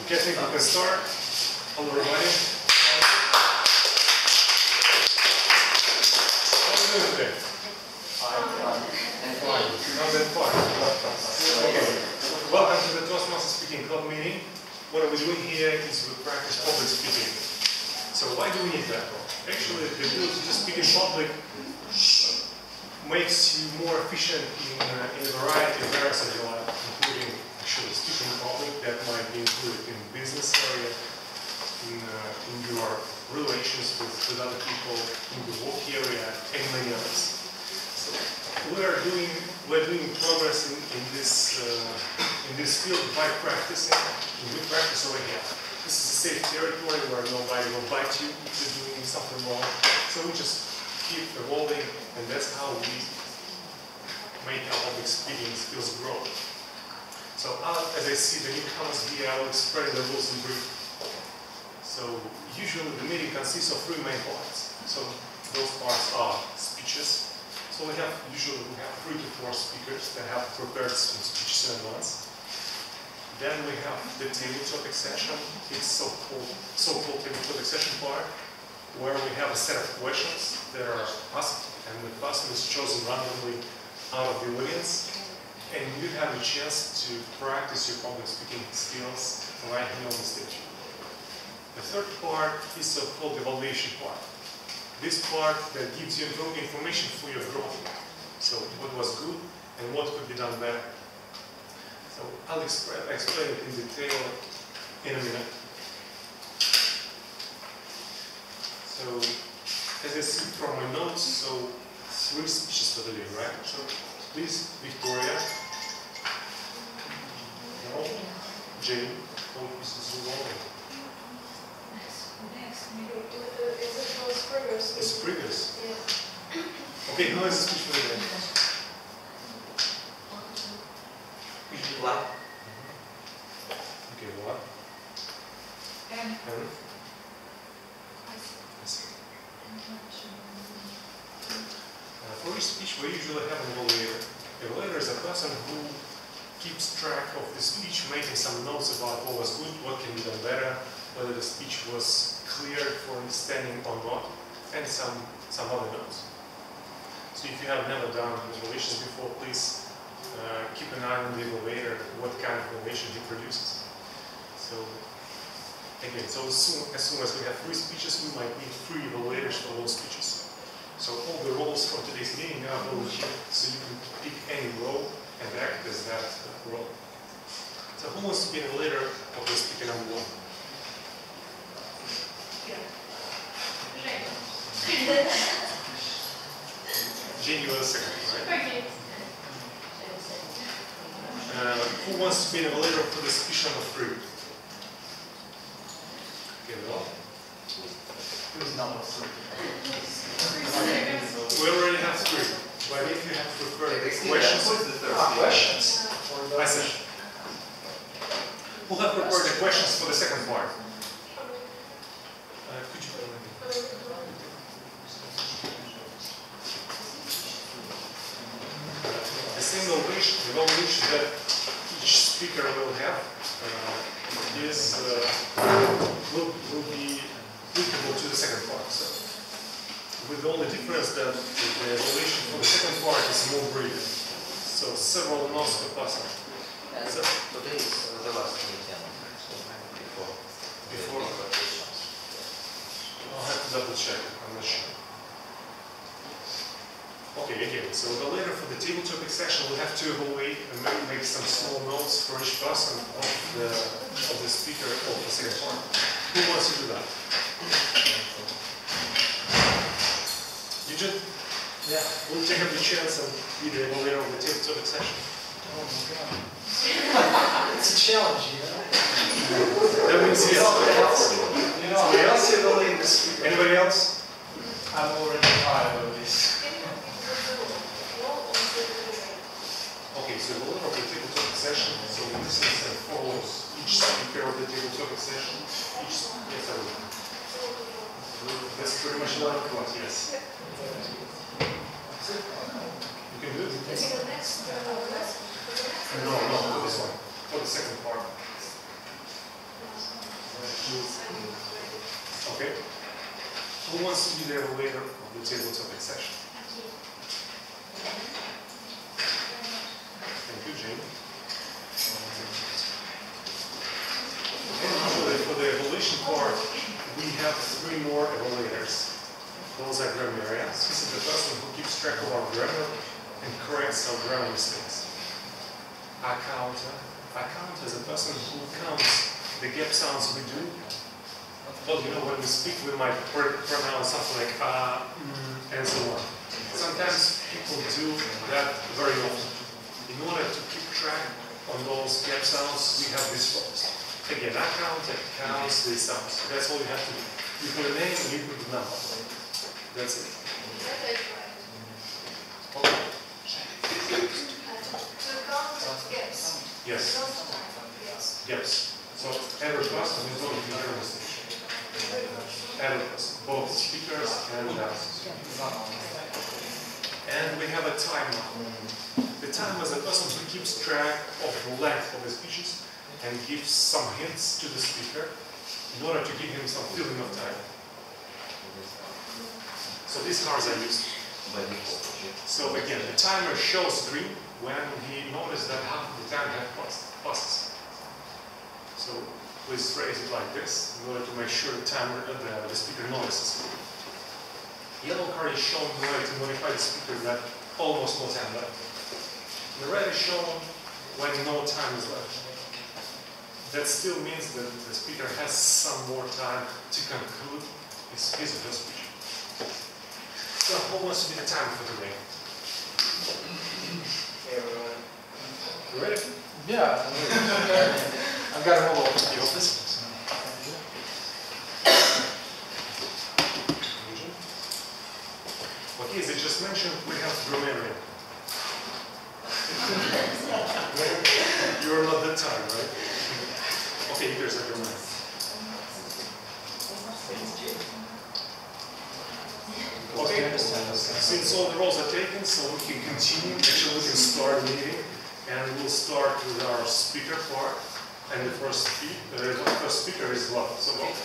Okay, I think we can start. Hello, everybody. How are you doing today? Fine. Not that far. Okay. Welcome to the Toastmasters Kharkov meeting. What we're doing here is we practice public speaking. So why do we need that? Actually, the ability to speak in public makes you more efficient in a variety of areas of your life, including actually speaking in public. That might be included in the business area, in your relations with other people, in the work area, and many others. So we're doing progress in this field by practicing. And we practice over here. This is a safe territory where nobody will bite you if you're doing something wrong. So we just keep evolving, and that's how we make our public speaking skills grow. So as I see the newcomers here, I will explain the rules in brief. So usually the meeting consists of three main parts. So those parts are speeches. So usually we have 3 to 4 speakers that have prepared some speeches in advance. Then we have the table topic session. It's so-called table topic session part, where we have a set of questions that are asked, and the person is chosen randomly out of the audience, and you have a chance to practice your public speaking skills right here on the stage. The third part is so-called evaluation part. This part that gives you information for your growth. So what was good and what could be done better. So I'll explain it in detail in a minute. So as I see from my notes, so 3 speeches for the day, right? So please, Victoria, no, Jane, Mrs. Rowland. Next, it previous. It's previous. Yeah. Okay, who has a speech for the day? What? Okay, what? And for each speech, we usually have an evaluator. Evaluator is a person who keeps track of the speech, making some notes about what was good, what can be done better, whether the speech was clear for understanding or not, and some other notes. So if you have never done evaluations before, please keep an eye on the evaluator, what kind of evaluation he produces. So again, so as soon as we have 3 speeches, we might need 3 evaluators for those speeches. So all the roles from today's meeting are over here, so you can pick any role and act as that role. So who wants to be an evaluator of the speaker number 1? Jane, you are the second, right? okay. Who wants to be an evaluator for the speech number 3? Okay, well. Who's number 3? We already have 3, but if you have prepared questions, Questions. I said, who have prepared the questions for the second part? Could you the same evaluation that each speaker will have will be applicable to the second part. So, with the only difference that the evaluation for the second part is more brief. So several notes per person. So, Today is the last meeting before questions. I'll have to double check, I'm not sure. Okay, again, so the later for the table topic session, we'll have to evaluate and make some small notes for each person of the speaker of the second part. Who wants to do that? Eugene? Yeah. We'll take up the chance and be the evaluator of the table topic session. Oh my God. It's a challenge, you know. That means yes. Somebody else evaluate the speaker. Anybody else? I'm already tired of this. Okay, so the order of the table topic session, so this is follows each speaker of the table topic session. Yes, I will. That's pretty much like what, yes. You can do it. No, for this one. For the second part. Who wants to be the evaluator of the table topic session? Thank you, Jane. And usually for the evaluation part, we have 3 more evaluators. Those are grammarians. This is the person who keeps track of our grammar and corrects our grammar mistakes. Accountant is a person who counts the gap sounds we do. Well, you know, when we speak, we might pronounce something like and so on. Sometimes people do that very often. In order to keep track on those gap sounds, we have these roles. Again, accountant counts these sounds. That's all you have to do. You put a name and you put the number. That's it. Okay. Yes. Yes. So every person is going to be your mistake. Every person, both speakers and dancers. And we have a timer. The timer is a person who keeps track of the length of the speeches and gives some hints to the speaker in order to give him some feeling of time. So these cards are used. So again, the timer shows green when he notices that half of the time has passed. So please phrase it like this in order to make sure the timer, the speaker notices. Yellow card is shown in order to notify the speaker that almost no time left. The red is shown when no time is left. That still means that the speaker has some more time to conclude his or her speech. So who wants to be the timer for today? You ready? Yeah. I've got a mobile. You want this? Okay, as I just mentioned, we have grammarian. You're not that time, right? Okay, here's a grammarian. Okay, since all the roles are taken, so we can continue. Actually, we can start the meeting, and we'll start with our speaker part. And the first speaker is Vlad. So welcome.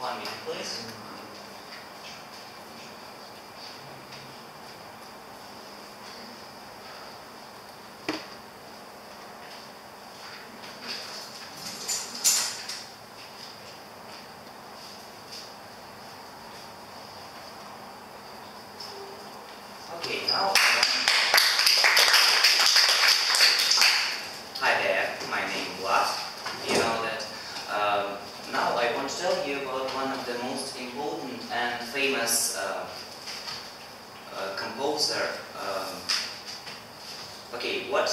One minute, please. Okay, now. Hi there, my name is Vlad. You know that. Now I want to tell you about one of the most important and famous composer. Okay, what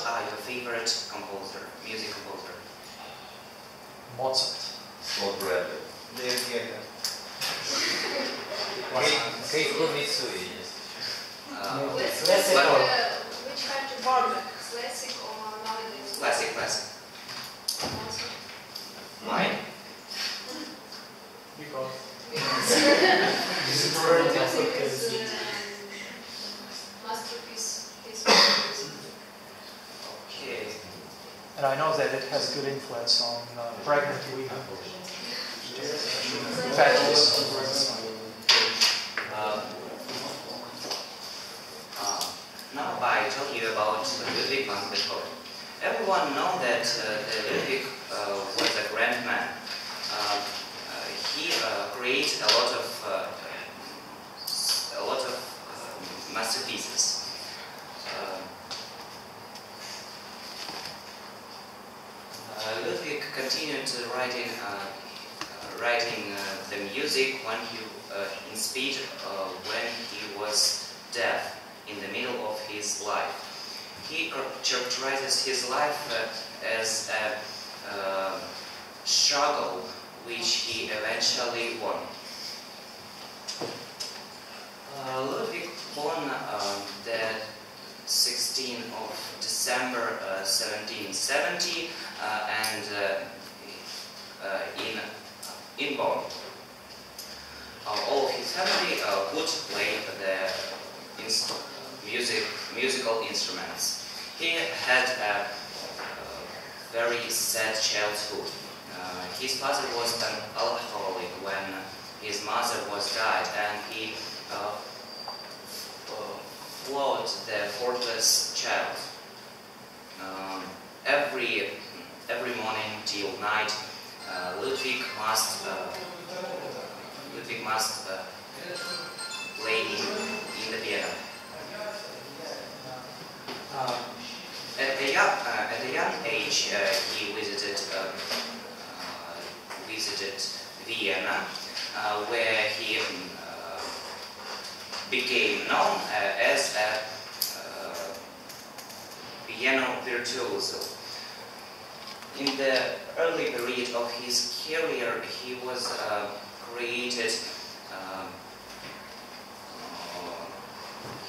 are your favorite composer, music composer? Mozart. Not Bradley. Which kind of format? Classic or nowadays? Classic. Why? Because Music is masterpiece. Okay. and I know that it has good influence on pregnant women. Families. Now I talk you about Ludwig van Beethoven. Everyone know that Ludwig was a grand man. He created a lot of masterpieces. Ludwig continued writing the music when in speech when he was deaf in the middle of his life. He characterizes his life as a struggle which he eventually won. Ludwig born the 16th of December 1770 and in Bonn. all of his family could play the musical instruments. He had a very sad childhood. His father was an alcoholic when his mother was died, and he followed the fortress child. Every morning till night, Ludwig must play in the piano. At a young age, he visited Vienna, where he became known as a piano virtuoso. In the early period of his career, he was created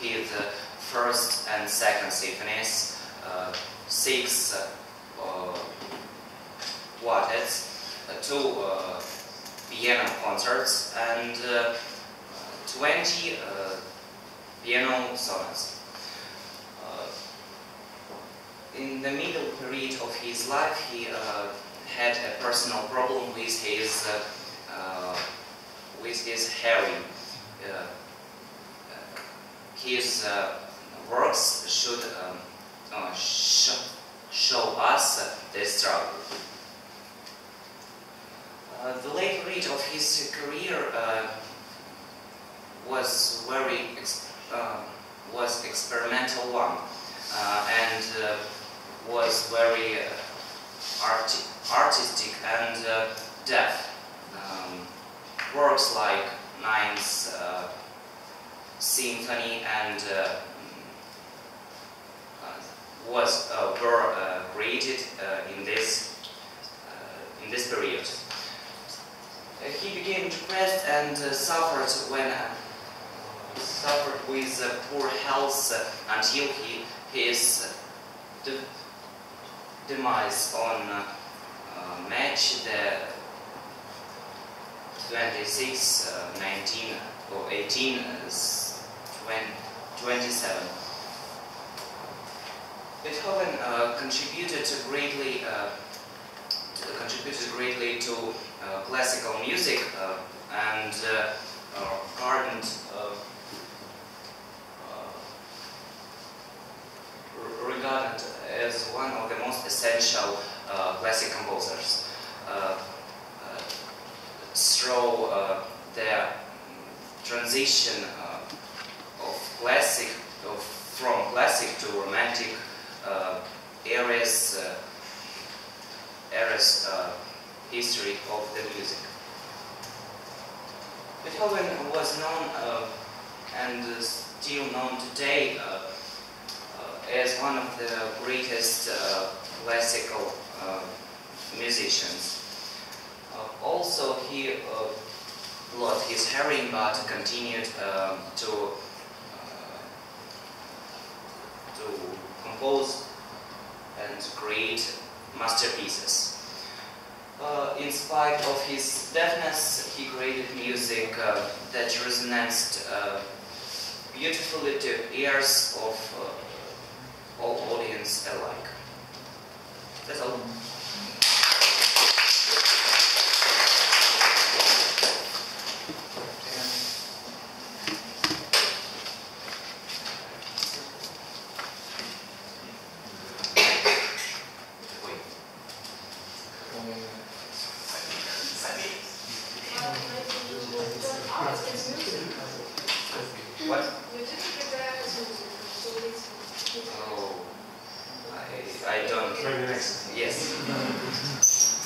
his first and second symphonies, 6 quartets, 2 piano concerts, and 20 piano sonatas. In the middle period of his life, he had a personal problem with his hearing. His works should show us this struggle. The late period of his career was experimental one, and was very artistic and depth. Works like Ninth Symphony and were created in this period. He became depressed and suffered with poor health until his demise on March the 26, 19 or 18, 27. Beethoven contributed greatly to classical music and regarded as one of the most essential classic composers. Through the transition from classic to romantic eras history of the music. Beethoven was known and still known today as one of the greatest classical musicians. Also, he lost his hearing, but continued to compose and create masterpieces. In spite of his deafness, he created music that resonates beautifully to ears of all audience alike. That's all. What? You didn't prepare his music, so it's... Oh, I don't. Maybe next. Yes.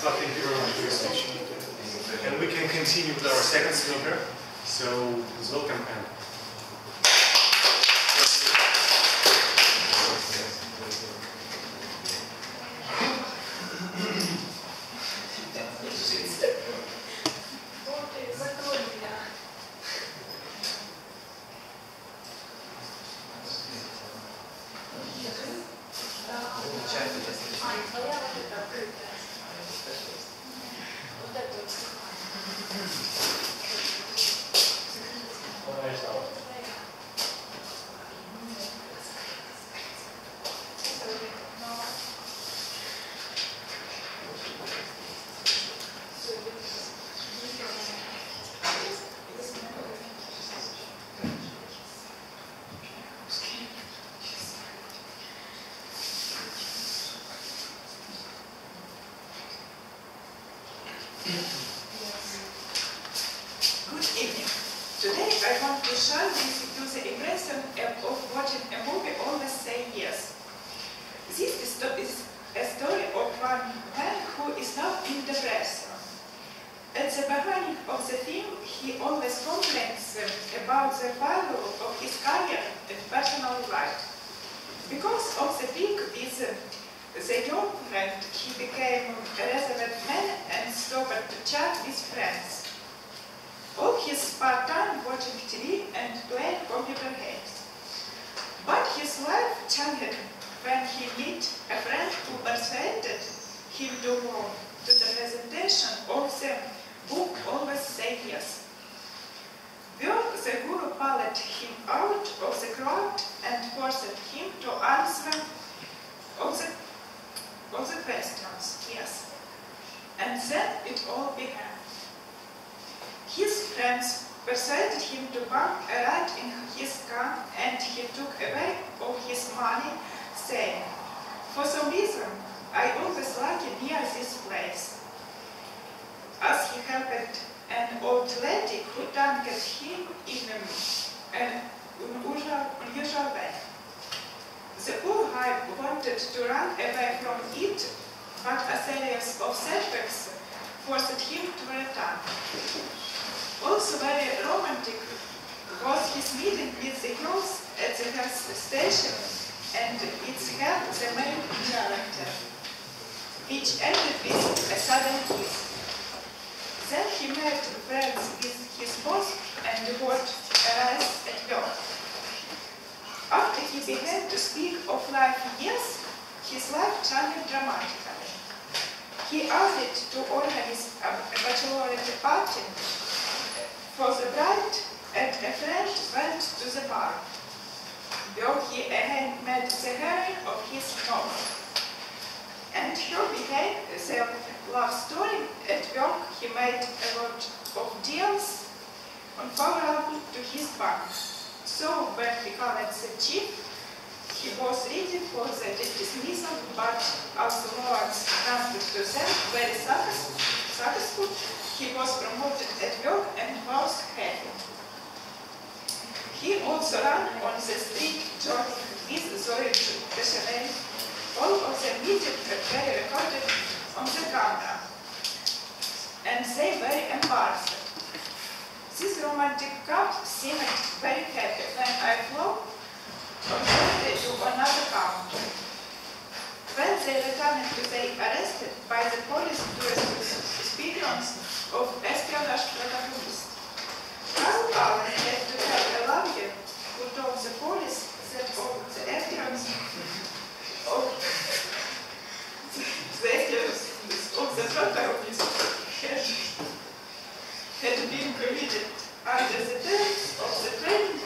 Oh, thank you very much for your speech. And we can continue with our second speaker. So, please welcome Anne. Good evening. Today I want to share with you the impression of watching a movie Always Say Yes. This is a story of one man who is now in depression. At the beginning of the film, he always complains about the value of his career and personal life. Because of the peak with the girlfriend, he became a reserved man and stopped to chat with friends. All his spare time watching TV and playing computer games. But his life changed when he met a friend who persuaded him to go to the presentation of the book Always Say Yes. Where the guru pulled him out of the crowd and forced him to answer all the questions, yes. And then it all began. His friends persuaded him to park a ride in his car, and he took away all his money, saying, "For some reason, I always like it near this place." As he helped an old lady who thanked him in an unusual way. The poor guy wanted to run away from it, but a series of setbacks forced him to return. Also very romantic was his meeting with the girls at the gas station, and its had the main character, which ended with a sudden kiss. Then he made friends with his boss and got a rise at work. After he began to speak of life years, his life changed dramatically. He agreed to organize a bachelorette party for the bride, and a friend went to the bar, where he again met the heroine of his novel. And here began the love story. At work, he made a lot of deals unfavorable to his bank. So when he called the chief, he was ready for the dismissal, but afterwards, thanks to them, very successful, he was promoted at work and was happy. He also ran on the street jogging with Zoe Bechamel. All of the meetings were recorded on the camera, and they were embarrassed. This romantic couple seemed very happy when I flew on Thursday to another country. When they returned, they arrested by the police to experience of espionage protagonists. Carl Allen had to have a lawyer who told the police that all the evidence of the protagonist had been committed under the terms of the training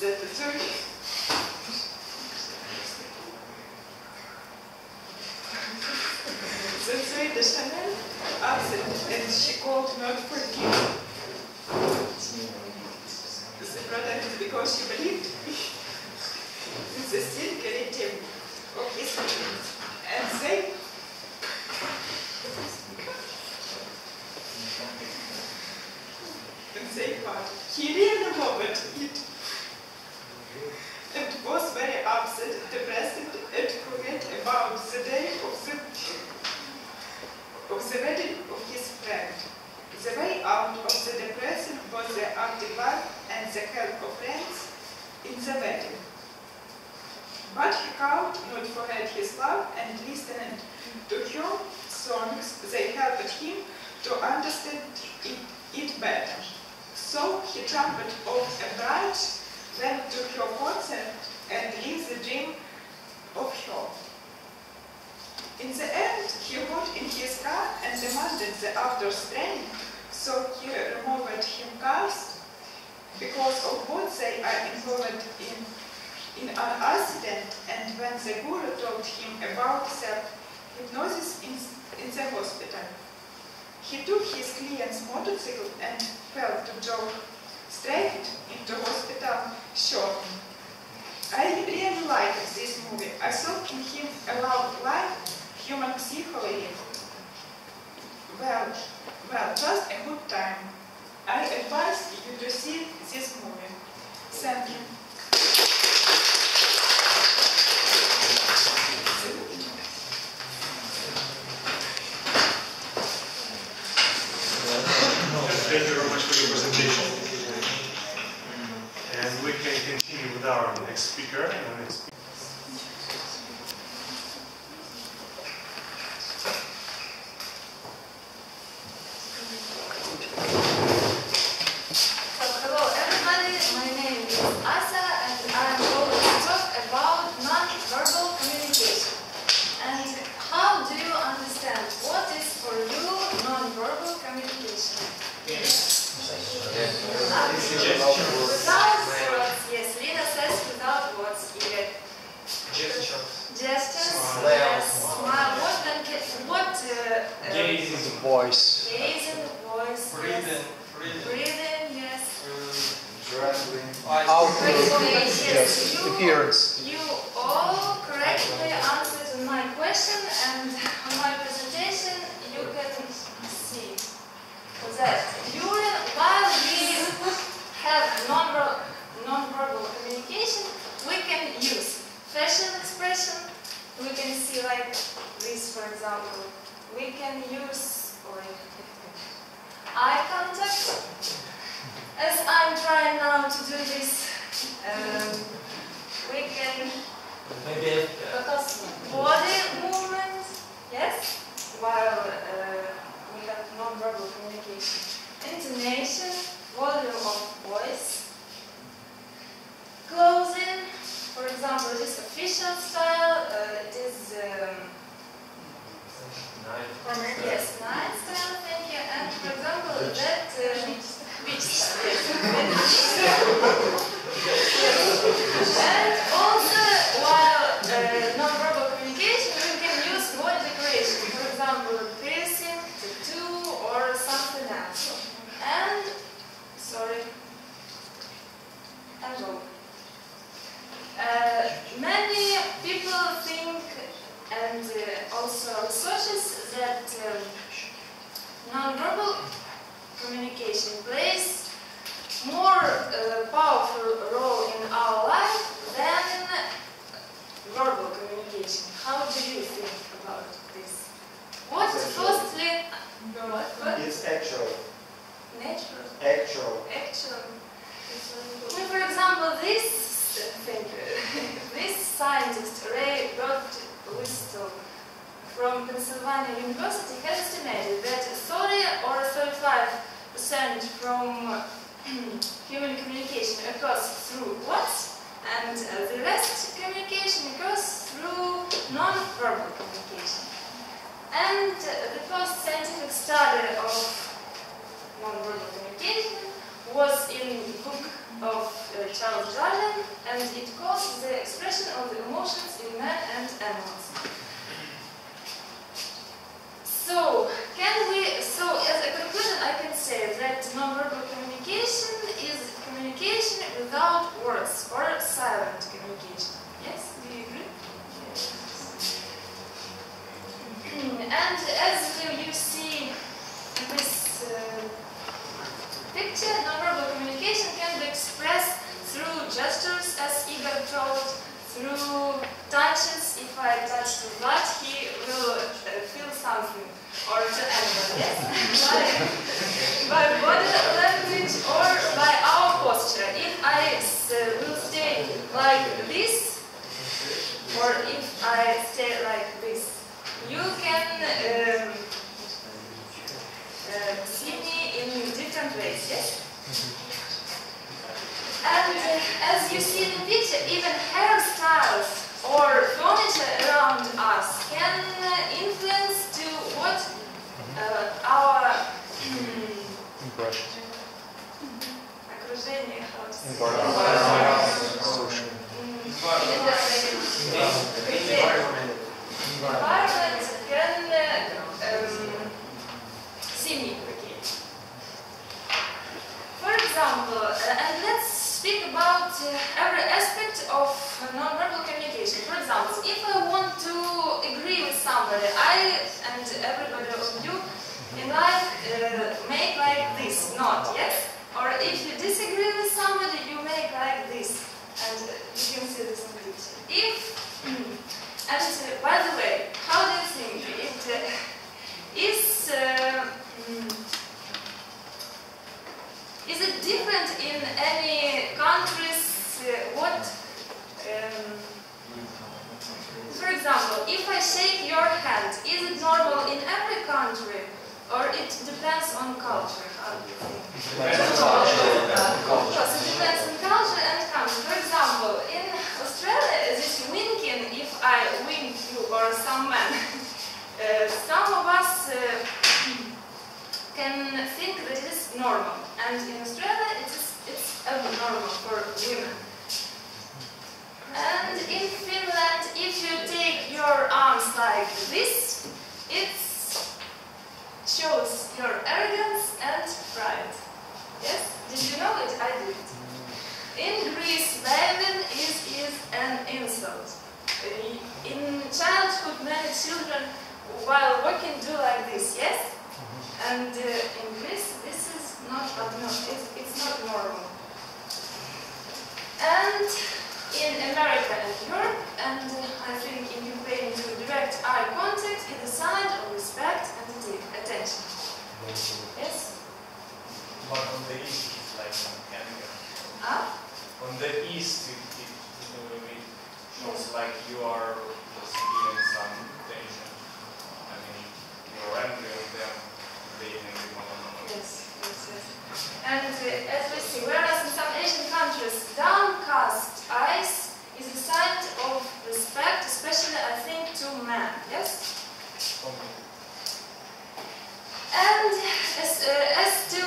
that the Turkish the Swedish Chanel answered, and she called not forgive the protagonist because she believed in the sincerity of his feelings. And they parted. He really loved it and was very upset, depressed, and forget about the day of the wedding of his friend. The way out of the depression was the active life and the help of friends in the wedding. But he can't not forget his love, and listening to her songs, they helped him to understand it better. So he jumped off a bridge, went to her concert, and lived the dream of her. In the end, he got in his car and demanded the actor's training, so he removed him cars because of what they are involved in an accident, and when the guru told him about self-hypnosis in the hospital. He took his client's motorcycle and fell to jog straight into hospital shortly. I really liked this movie. I saw in him a love life, human psychology. Well, well, just a good time. I advise you to see this movie. Thank you. Thank you very much for your presentation. And we can continue with our next speaker. Hello everybody, my name is Asa and I'm going to talk about non-verbal communication. And how do you understand what is for you non-verbal communication? Without words, yes, Lina says without words, Igor. Gestures, yes, smile, Gaze is a voice. gazing, voice, yes. Breathing, yes. Outlook, Yes, yes. Appearance. You all correctly answered my question, and on my presentation you can see that while we have non-verbal communication, we can use facial expression. We can see like this, for example. We can use eye contact, as I'm trying now to do this. We can body movement, yes, while we have non-verbal communication. Intonation, volume of voice, clothing, for example, it is official style, it is yes, night style, thank you, and for example, that beach style. And also, while non-verbal communication, we can use body decoration, for example, piercing, tattoo, or something else. And, go. Many people think, and also researchers, that non-verbal communication plays more powerful role in our life than verbal communication. How do you think about this? What, firstly, what? It's actual. Natural. Actual. Actual. For example, this scientist, Ray Birdwhistell, from Pennsylvania University, has estimated that 30 or 35% from human communication occurs through words, and the rest communication occurs through non-verbal communication. And the first scientific study of non-verbal communication was in the book of Charles Darwin, and it calls the expression of the emotions in men and animals. So, as a conclusion, I can say that non-verbal communication is communication without words, or silent communication. Yes, do you agree? Yes. And as you see in this picture, non-verbal communication can be expressed through gestures, as Igor told, through touches. If I touch to Vlad, he will feel something, or to anyone, yes? by body language or by our posture. If I will stay like this, or if I stay like this, you can see me in different ways, yes? And as you see in the picture, even hairstyles or furniture around us can influence to what our Impression. окружение, environment can see me. For example, and let's speak about every aspect of non-verbal communication. For example, if I want to agree with somebody, I and everybody of you in life And by the way, how do you think it is it different in any countries? For example, if I shake your hand, is it normal in every country, or it depends on culture? How do you think? Depends on culture. Because it depends on culture and country. For example, in Australia, this winking, if I wink you or some man, some of us can think that it is normal, and in Australia it's abnormal for women. And in Finland, if you take your arms like this, it shows your arrogance and pride. Yes? Did you know it? I did. In Greece, waving is an insult. In childhood, many children, while walking, do like this, yes? And in Greece, this is not abnormal. It's not normal. And in America and Europe, and I think in Ukraine, to direct eye contact is a sign of respect and attention. Yes? But on the east, it's like anger. Ah? On the east, it shows like you are just feeling some tension. I mean, you're angry on them, they angry one another. Yes, yes, yes. And as we see, whereas in some Asian countries, downcast eyes is a sign of respect, especially I think to men. Yes? Okay. And as to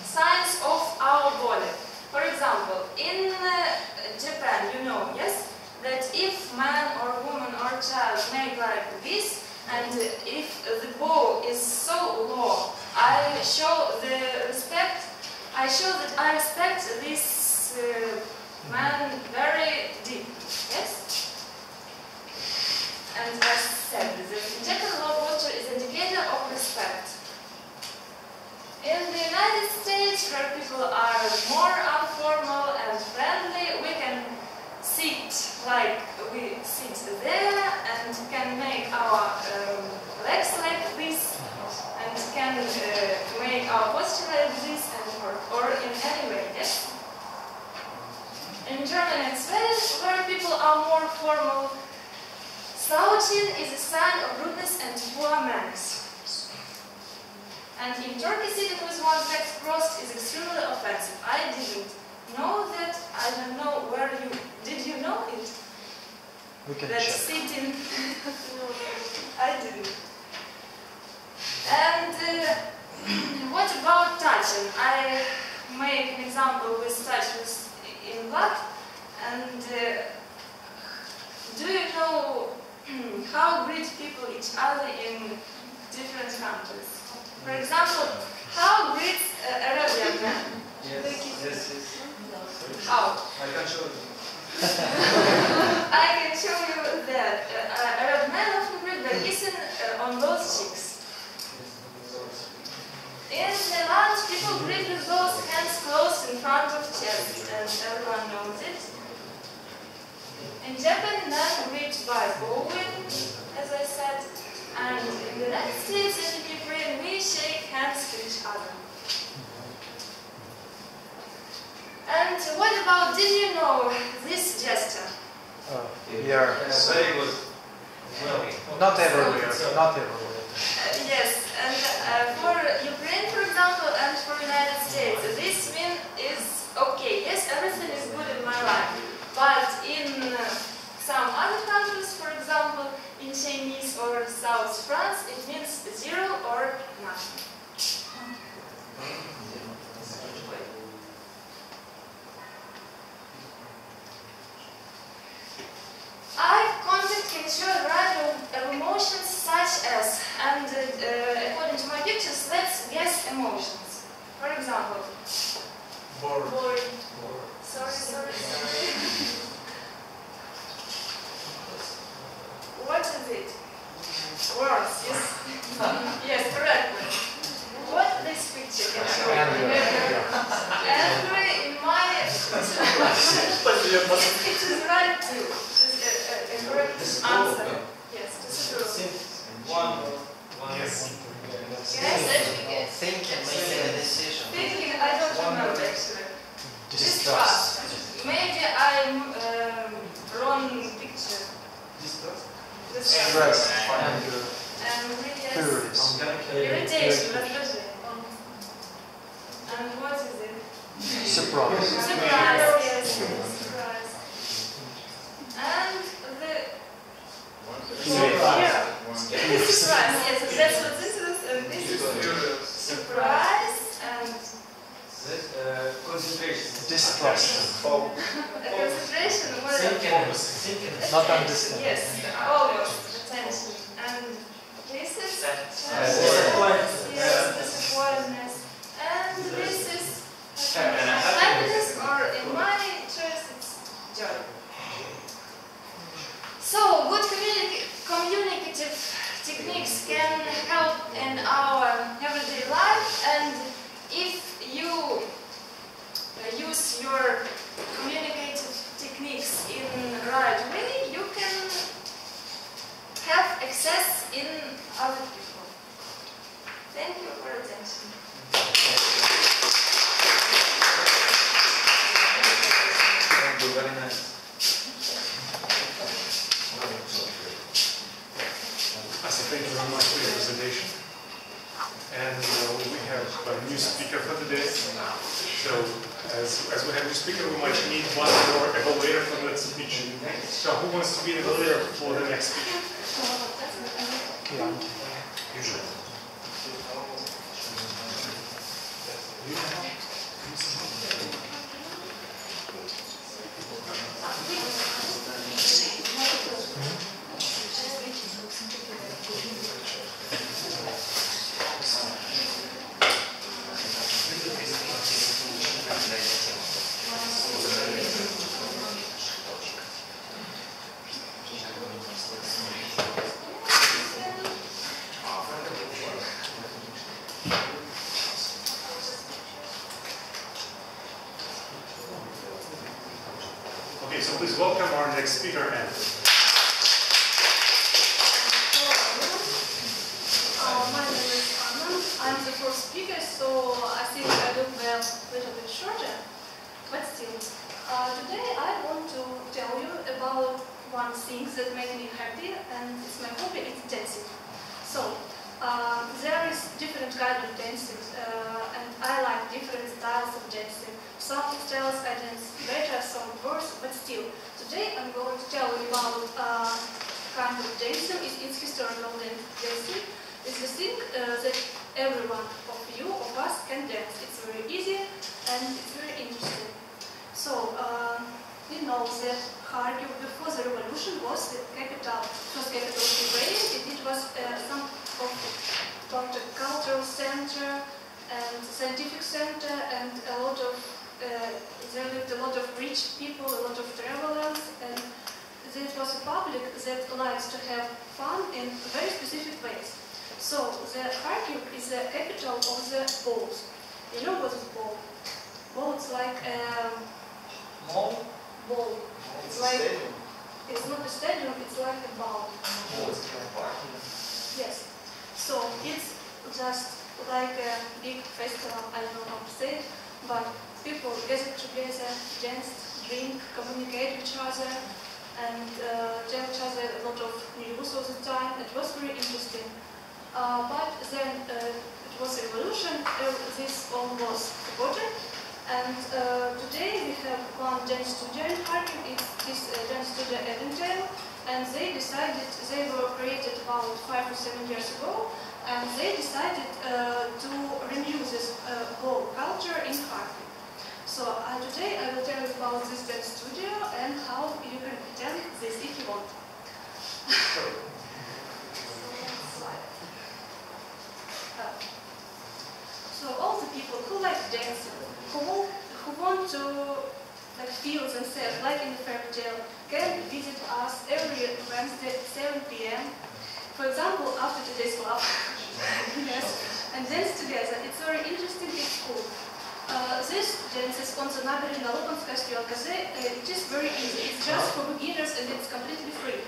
signs of our body. For example, in Japan, you know, yes, that if man or woman or child make like this, and if the bow is so low, I show the respect. I show that I respect this man very deep. Yes. And as said, the Japan low posture is an indicator of respect. In the United States, where people are more informal and friendly, we can sit like we sit there and can make our legs like this and can make our posture like this or in any way, yes? In Germany and Sweden, where people are more formal, slouching is a sign of rudeness and poor manners. And in Turkey, sitting with one's legs crossed is extremely offensive. I didn't know that. I don't know where you... Did you know it? We can that check. sitting... I didn't. And what about touching? I make an example with touch in blood. And do you know how greet people each other in different countries? For example, how greets Arabian man? Yes. How? I can show you. I can show you that Arab men often greet by kissing on both cheeks. In the land, people greet with both hands closed in front of chest, and everyone knows it. In Japan, men greet by bowing, as I said. And in the United States and in Ukraine, we shake hands to each other. And what about, did you know this gesture? Yeah. Very good. Well, not everywhere. Not everywhere. Yes, and for Ukraine, for example, and for United States, this mean is okay. Yes, everything is good in my life. But in some other countries, for example, in Chinese or South France, it means zero or nothing. Eye contact can show a variety of emotions such as, and according to my pictures, let's guess emotions. For example, bored. Sorry. What is it? Words, yes. Yes, correctly. What this picture can show? Angry in my... it is right too. correct answer. Yes, this is true. Yes. Yes, Thinking, making a decision. thinking, I don't remember actually. Distrust. Maybe I'm wrong picture. Distrust? Stress, And yes, fear, irritation, раздражение. And what is it? surprise. Surprise, yes, surprise. And the surprise, yes, that's what this is, and this is surprise and Concentration. Distrust. concentration, what else? Not understand. Yes, almost attention. And this is disappointment. And this is happiness, or in my choice, it's joy. So, good communicative techniques can help in our everyday life, and if you use your communicative techniques in the right way, you can have access in other people. Thank you for attention. Thank you, very nice. Thank you very much for your presentation. And we have a new speaker for today. So, as we have a new speaker, we might need one more evaluator for that speech. So, who wants to be the evaluator for the next speech? Usually. Okay, so please welcome our next speaker, Anne. My name is Anna. I'm the first speaker, so I think I look well a little bit shorter. But still, today I want to tell you about one thing that makes me happy, and it's my hobby, it's dancing. So, there is different kind of dancing, and I like different styles of dancing. Some styles I dance better, some worse, but still. Today I'm going to tell you about kind of dancing. It's historical dancing. It's the thing that every one of you, of us, can dance. It's very easy and it's very interesting. So, we know that Kharkov before the revolution was the capital, first capital of Ukraine. It was some of the cultural center and scientific center, and a lot of there lived a lot of rich people, a lot of travelers, and it was a public that likes to have fun in very specific ways. So the Kharkiv is the capital of the balls. You know what is ball? Ball is like a ball. It's like it's not a stadium. It's like a ball. Yes. So it's just like a big festival. I don't know how to say it, but people gather together, dance, drink, communicate with each other, and tell each other a lot of news all the time. It was very interesting. But then it was a revolution, this all was forgotten, and today we have one dance studio in Kharkiv. It's this dance studio Avondale, and they decided, they were created about 5 or 7 years ago, and they decided to renew this whole culture in Kharkiv. So today I will tell you about this dance studio and how you can attend this if you want. So all the people who like dancing, who want to feel themselves like in the fairy tale, can visit us every Wednesday at 7 p.m. For example, after today's club. Yes, and dance together. It's very interesting. It's cool. This dance is on the Naberezhna Loponskaya Stelka. It is very easy. It's just for beginners and it's completely free.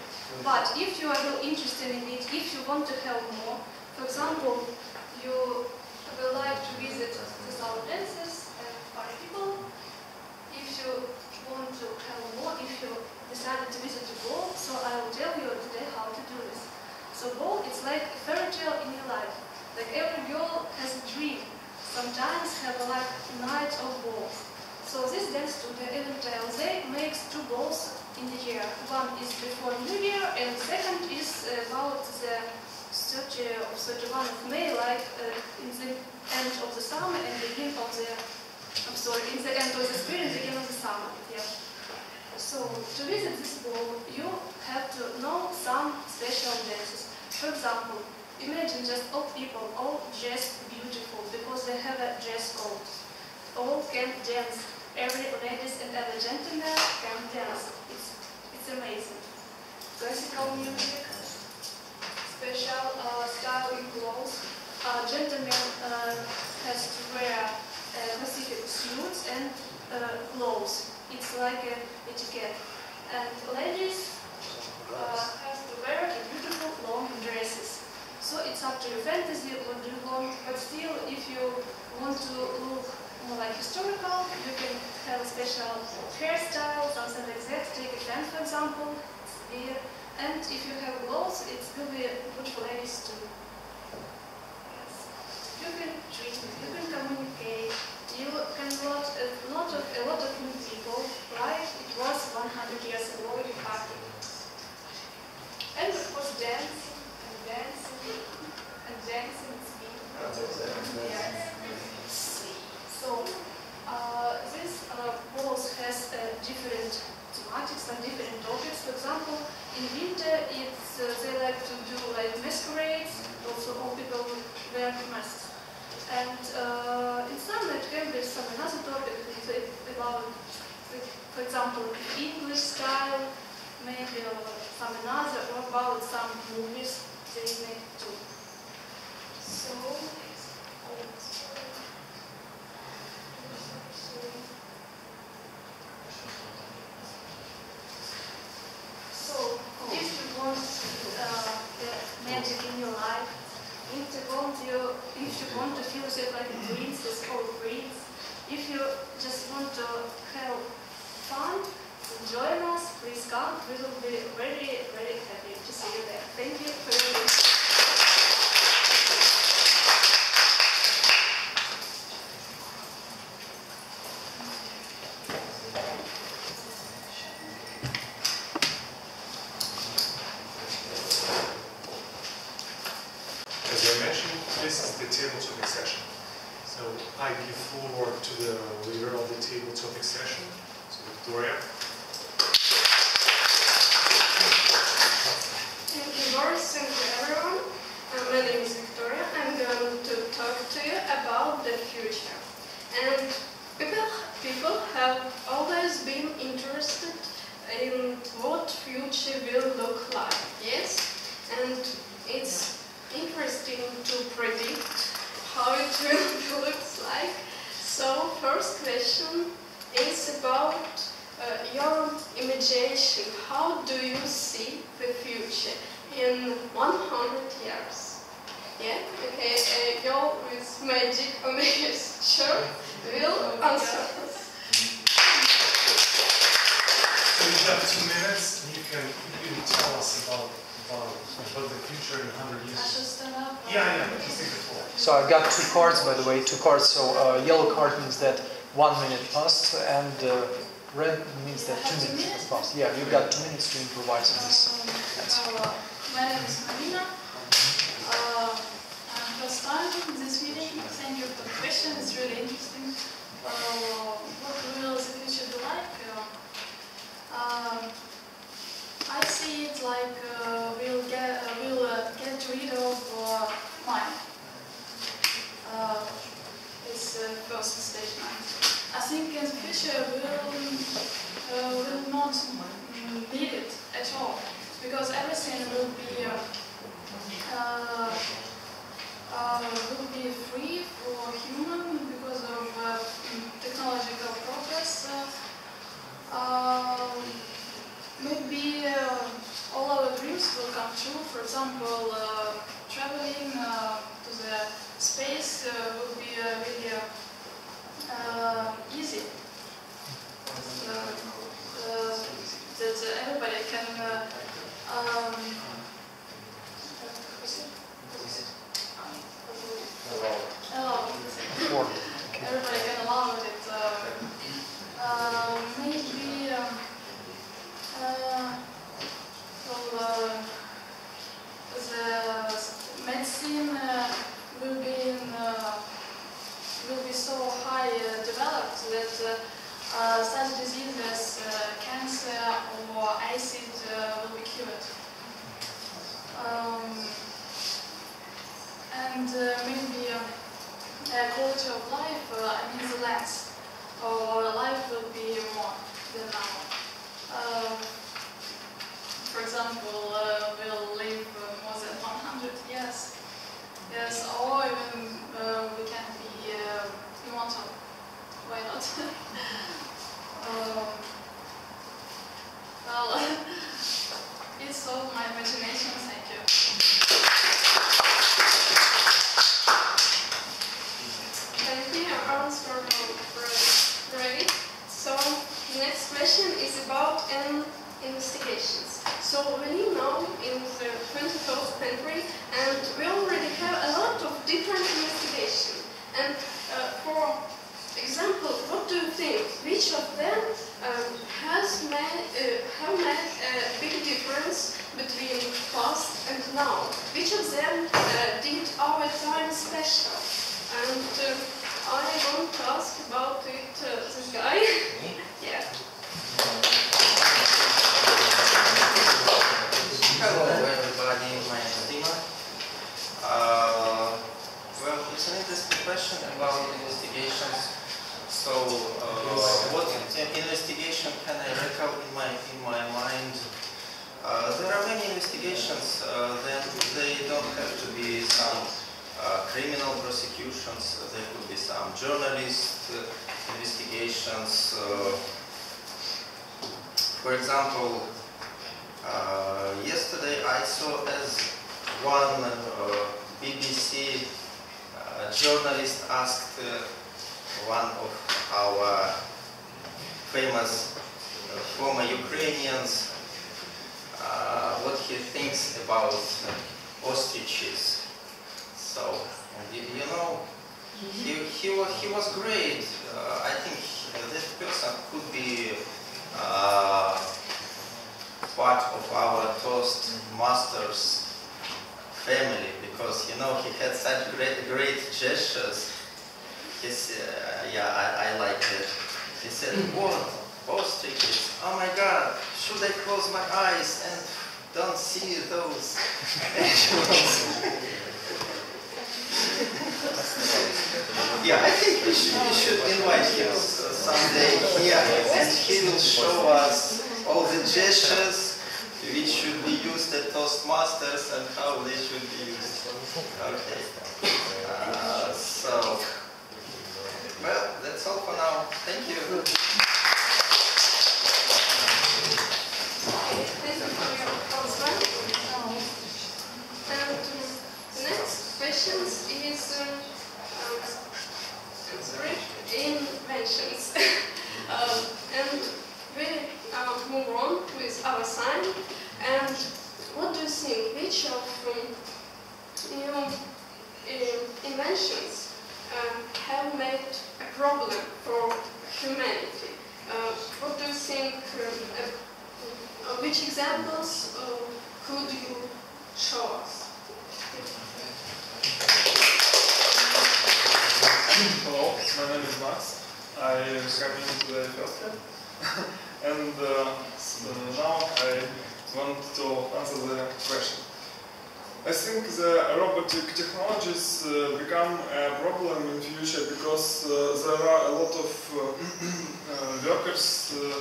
But if you are really interested in it, if you want to have more, for example, you would like to visit the south dances and party people, if you want to have more, if you decided to visit the ball, so I will tell you today how to do this. So ball, it's like a fairy tale in your life. Like every girl has a dream. Sometimes have a like night of balls. So this dance to the Eventale, they make 2 balls in the year. One is before New Year, and the second is about the 31 of May, like in the end of the summer and beginning of the, in the end of the spring and beginning of the summer. Yeah. So to visit this ball, you have to know some special dances. For example, imagine just all people, all dressed beautiful because they have a dress code. All can dance. Every ladies and every gentleman can dance. It's amazing. Classical music, special style in clothes. Gentleman has to wear specific suits and clothes. It's like an etiquette. And ladies have to wear beautiful long dresses. So it's up to your fantasy what do you want. But still, if you want to look more like historical, you can have a special hairstyle, something like that. Take a fan, for example. It's and if you have clothes, it will be good for ladies too. Yes. You can treat, you can communicate, you can watch a lot of new people, like it was 100 years ago in Kharkov. And of course dancing and dancing and dancing and speaking. Yes. So this balls has different thematics and different topics. For example, in winter it's they like to do like masquerades. Also, all people wear masks. And in summer it can be some another topic about, for example, English style, maybe or some another, or about some movies they make too. So. So, if you want the magic in your life, if you want to feel yourself like a princess or prince, if you just want to have fun, join us, please come. We will be very, very happy to see you there. Thank you for your listening. This is the table topic session. So I give floor to the leader of the table topic session, so Victoria. Thank you, Boris. Thank you, everyone. My name is Victoria. I'm going to talk to you about the future. And people have always been interested in what future will look like. Yes, and it's interesting to predict how it will look like. So first question is about your imagination. How do you see the future in 100 years? Yeah, okay, a girl with magic on his shirt will answer us. So you have 2 minutes, and you can tell us about the future in 100 years. I should stand up. Yeah, you take the floor. So I've got 2 cards, by the way, 2 cards. So yellow card means that 1 minute passed, and red means that 2 minutes has passed. Yeah, you've got 2 minutes to improvise on this. My name is Marina. I'm first time in this meeting. Thank you for the question. It's really interesting. What will the future be like? I see it like we'll get rid of mine. It's first stage mine. I think in the future will not need it at all, because everything will be free for human because of technological progress. Maybe all our dreams example, traveling to the space will be really easy. That everybody can everybody can allow it. Maybe the medicine will be so high developed that such diseases, cancer or acid, will be cured. And maybe quality of life, means less, or life will be more than now. For example, we'll live more than 100 years. Yes, or even we can be immortal. Why not? Well, it's all my imagination. Thank you. Thank you. Our answer ready. So the next question is about investigations. So we live now in the 21st century, and we already have a lot of different investigations. And for example, what do you think? Which of them have made a big difference between past and now? Which of them did our time special? And I want to ask about it this guy. Yeah. Hello everybody, my name is Dima. Well, it's an interesting question about investigations. So, what investigation can I recall in my mind? There are many investigations. Then they don't have to be some criminal prosecutions. There could be some journalist investigations. For example, yesterday I saw as one BBC journalist asked one of our famous former Ukrainians what he thinks about ostriches. So, you know, he was great. I think this person could be part of our Toastmasters family, because, you know, he had such great gestures. I like it. He said, "What? Ostriches? Oh my God! Should I close my eyes and don't see those animals?" Yeah, I think we should invite him someday here, and he will show us all the gestures which should be used at Toastmasters and how they should be used. Okay. So, well, that's all for now. Thank you. Thank you for your answer. And the next question is inventions. And we move on with our sign. And what do you think? Which of new inventions have made a problem for humanity? What do you think? Which examples could you show us? Hello, my name is Max. I am coming to the first year. And now I want to answer the question. I think the robotic technologies become a problem in the future because there are a lot of workers will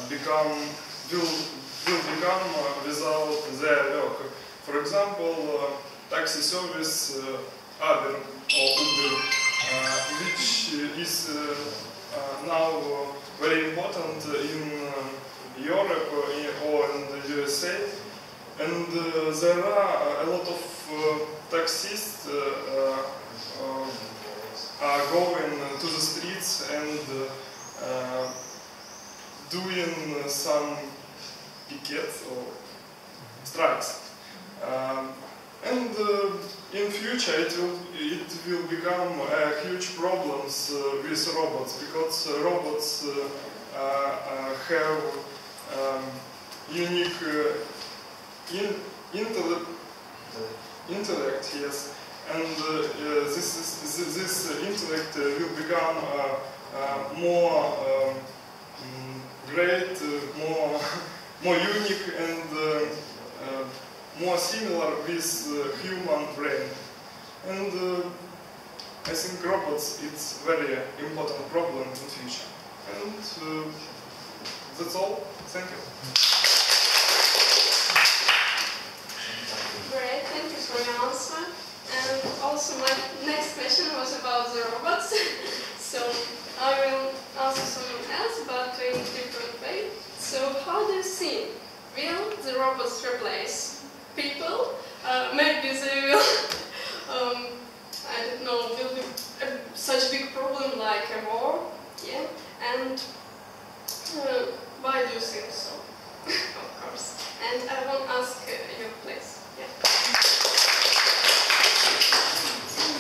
become without their work. For example, taxi service Uber, which is now very important in Europe or in the USA, And there are a lot of taxists are going to the streets and doing some pickets or strikes. And in future it will become huge problems with robots, because robots have unique intellect, yes, and this intellect will become more great, more unique, and more similar with human brain. And I think robots, it's very important problem in future. And that's all. Thank you. Great, thank you for your answer. And also my next question was about the robots. So I will ask someone else, but in a different way. So how do you think, will the robots replace people? Maybe they will, I don't know, will be such a big problem like a war, yeah? And why do you think so? Of course. And I won't ask you, please. Yeah.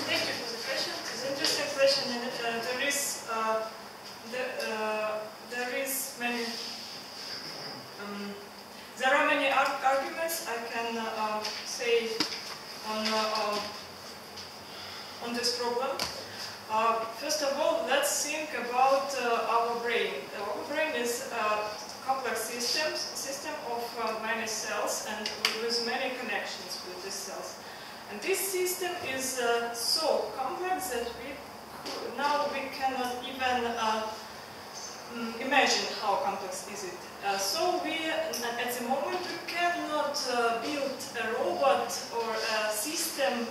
Thank you for the question. It's an interesting question, and there are many arguments I can say on this problem. First of all, let's think about our brain. Our brain is a complex system of many cells and with many connections with these cells. And this system is so complex that now we cannot even imagine how complex is it. So we, at the moment, we cannot build a robot or a system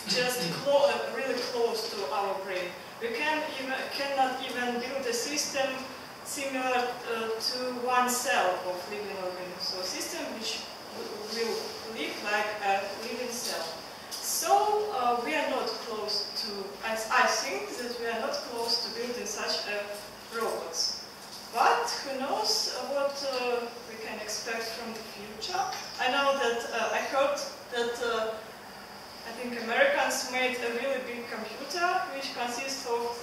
just really close to our brain. We cannot even build a system similar to one cell of living organism. So a system which will live like a living cell. So we are not close to, I think that we are not close to building such robots. But who knows what we can expect from the future. I know that, I heard that I think Americans made a really big computer which consists of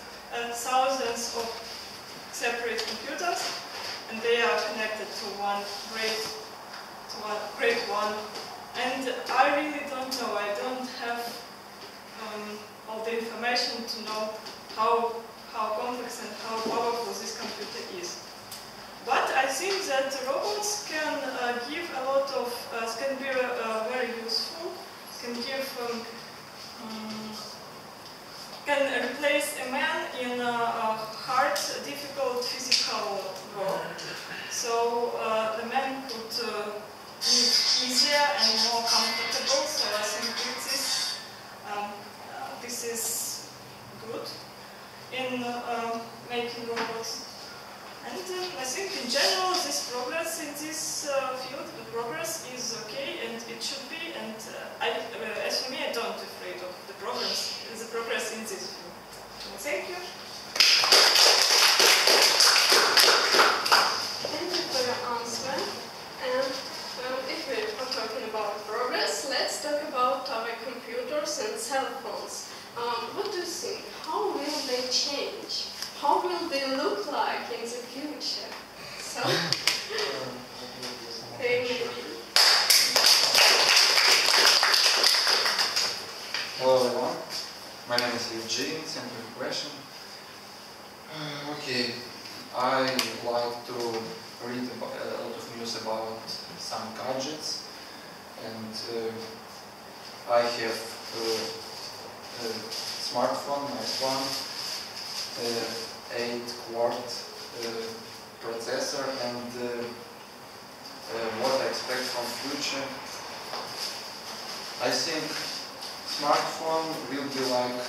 thousands of separate computers, and they are connected to one great one. And I really don't know, I don't have all the information to know how complex and how powerful this computer is. But I think that robots can give a lot of, can be very useful, can give, can replace a man in a hard, difficult physical work. So the man could live easier and more comfortable. So I think this is good in making robots. And I think in general this progress in this field, the progress is okay and it should be. And as for me, I don't afraid of the progress in this field. Thank you. Thank you for your answer. And if we are talking about progress, let's talk about our computers and cell phones. What do you think? How will they change? How will they look like in the future? So, Hello everyone, my name is Eugene, thank you for the question. Okay, I like to read a lot of news about some gadgets, and I have a smartphone, nice one, 8-quart processor, and what I expect from future. I think smartphone will be like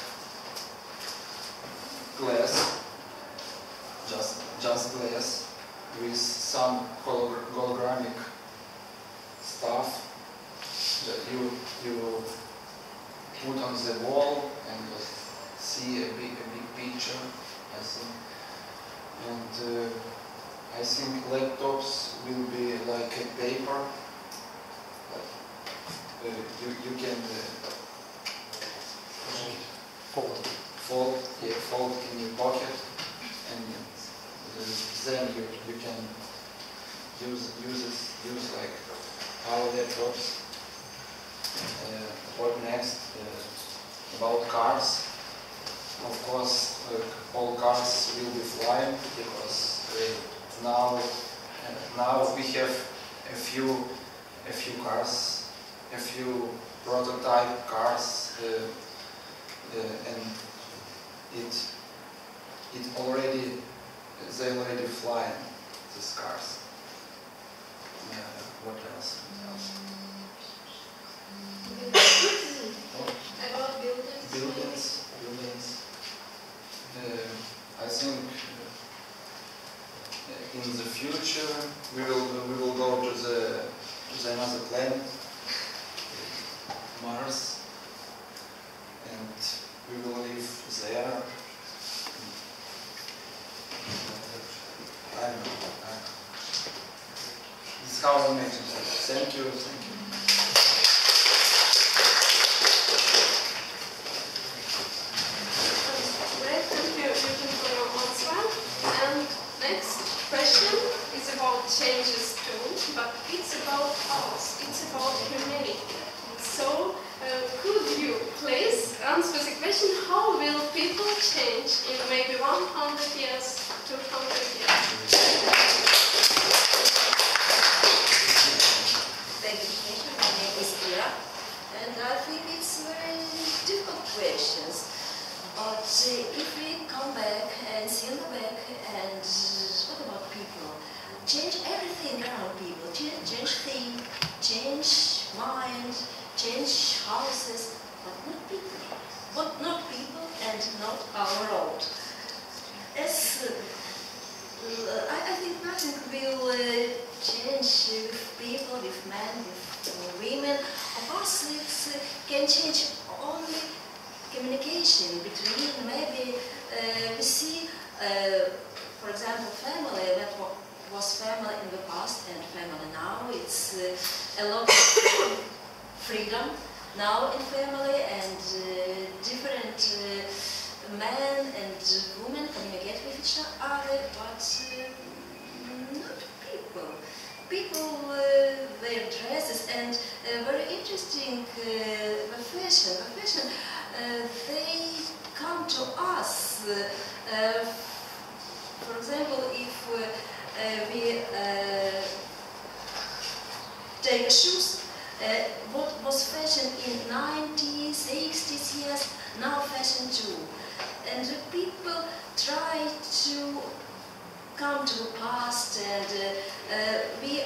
glass, just glass with some hologramic stuff that you put on the wall and see a big picture, I think. And I think laptops will be like a paper. You can fold in your pocket, and then you can use like our laptops. What next? About cars. Of course, all cars will be flying because now we have a few cars, a few prototype cars, and they already flying these cars. What else? About buildings. Buildings. I think in the future we will go to the another planet, Mars, and we will live there. I don't know. This is how I imagine it. Thank you. Great, thank you, Eugen, for your answer. And next question is about changes too, but it's about us, it's about humanity. So, could you please answer the question, how will people change in maybe 100 years, 200 years? Thank you. My name is Ira, and I think it's very difficult questions. But if we come back and see in the back, and what about people? Change everything around people. Change things, change mind, change houses, but not people. But not people and not our road. As I think nothing will change with people, with men, with women. Of course, it can change only communication between. Maybe we see, for example, family that was family in the past and family now. It's a lot of freedom now in family, and different men and women communicate with each other, but not people. People, their dresses, and very interesting, the fashion. They come to us. For example, if we take shoes, what was fashion in 90s, 60s years, now fashion too. And people try to come to the past, and we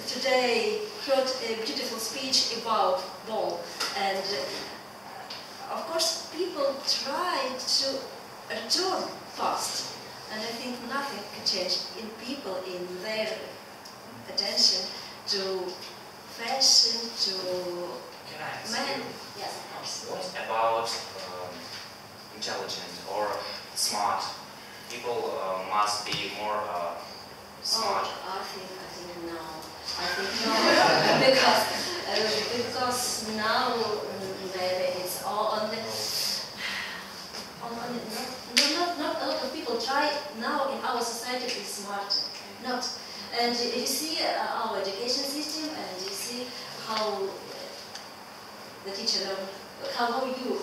today heard a beautiful speech about ball, and of course people try to return past, and I think nothing can change in people, in their attention to fashion, to Can I ask men. you, Yes, of course. what about intelligent or smart? People must be more smart. Oh, I think no. I think no, because now maybe it's all on the not a lot of people try now in our society to be smart. Not, and you see our education system, and you see how the teacher learn, how you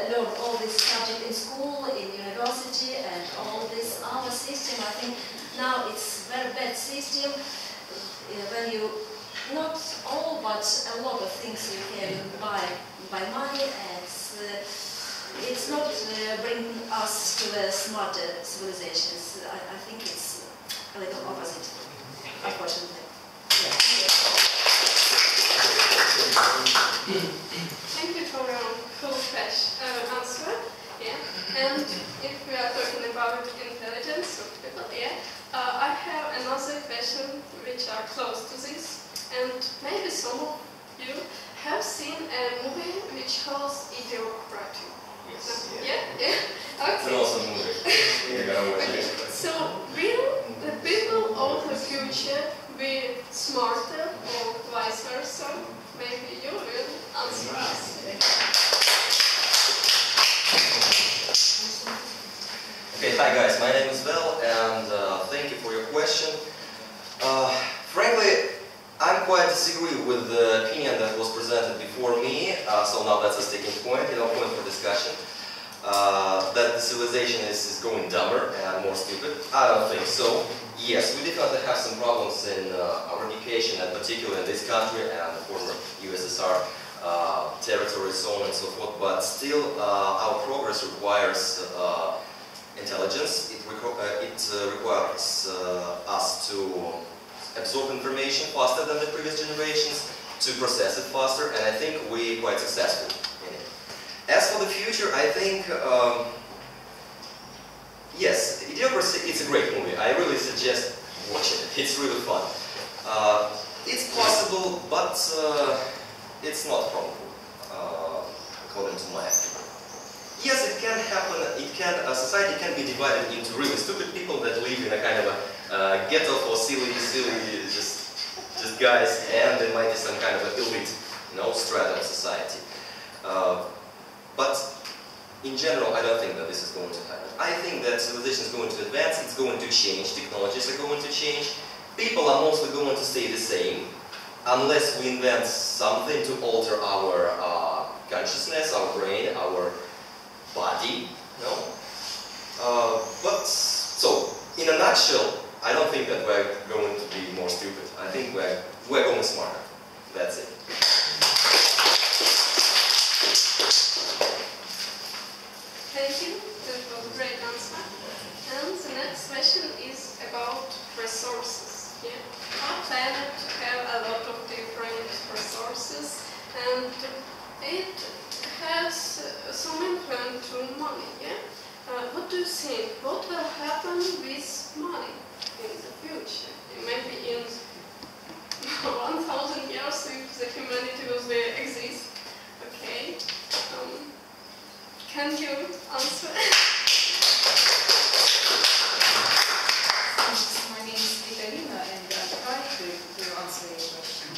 learn all this subject in school, in university, and all this our system. I think now it's very bad system when you not all, but a lot of things you can buy money, and it's not bringing us to a smarter civilizations. I think it's a little opposite, unfortunately. Thank you for your full fresh answer. Yeah. And if we are talking about intelligence of people, yeah, I have another question which are close to this. And maybe some of you have seen a movie which calls Idiocracy. Yes. Yeah? It's an Okay. awesome movie. You gotta watch Okay. it. So, will the people of the future be smarter or vice versa? Maybe you will answer us. Okay, hi guys, my name is Vel, and thank you for your question. Frankly, I'm quite disagree with the opinion that was presented before me, so now that's a sticking point, point for discussion. That the civilization is going dumber and more stupid. I don't think so. Yes, we definitely have some problems in our education, and particularly in this country and the former USSR territories, so on and so forth, but still our progress requires intelligence. It requires us to absorb information faster than the previous generations, to process it faster, and I think we're quite successful in it. As for the future, I think, yes, Idiocracy, it's a great movie. I really suggest watching it. It's really fun. It's possible, but it's not probable, according to my opinion. Yes, it can happen. Society can be divided into really stupid people that live in a kind of a ghetto for silly, just guys, and there might be some kind of an elite, strata of society. But in general, I don't think that this is going to happen. I think that civilization is going to advance. It's going to change. Technologies are going to change. People are mostly going to stay the same, unless we invent something to alter our consciousness, our brain, our body, so, in a nutshell, I don't think that we're going to be more stupid. I think we're going smarter. That's it. Thank you. That was a great answer. And the next question is about resources. Yeah? Our planet have a lot of different resources, and it has some influence to money, yeah? What do you think? What will happen with money in the future? Maybe in 1,000 years if the humanity will exist. Okay. Can you answer? My name is Vitalina, and I'm trying to answer your question.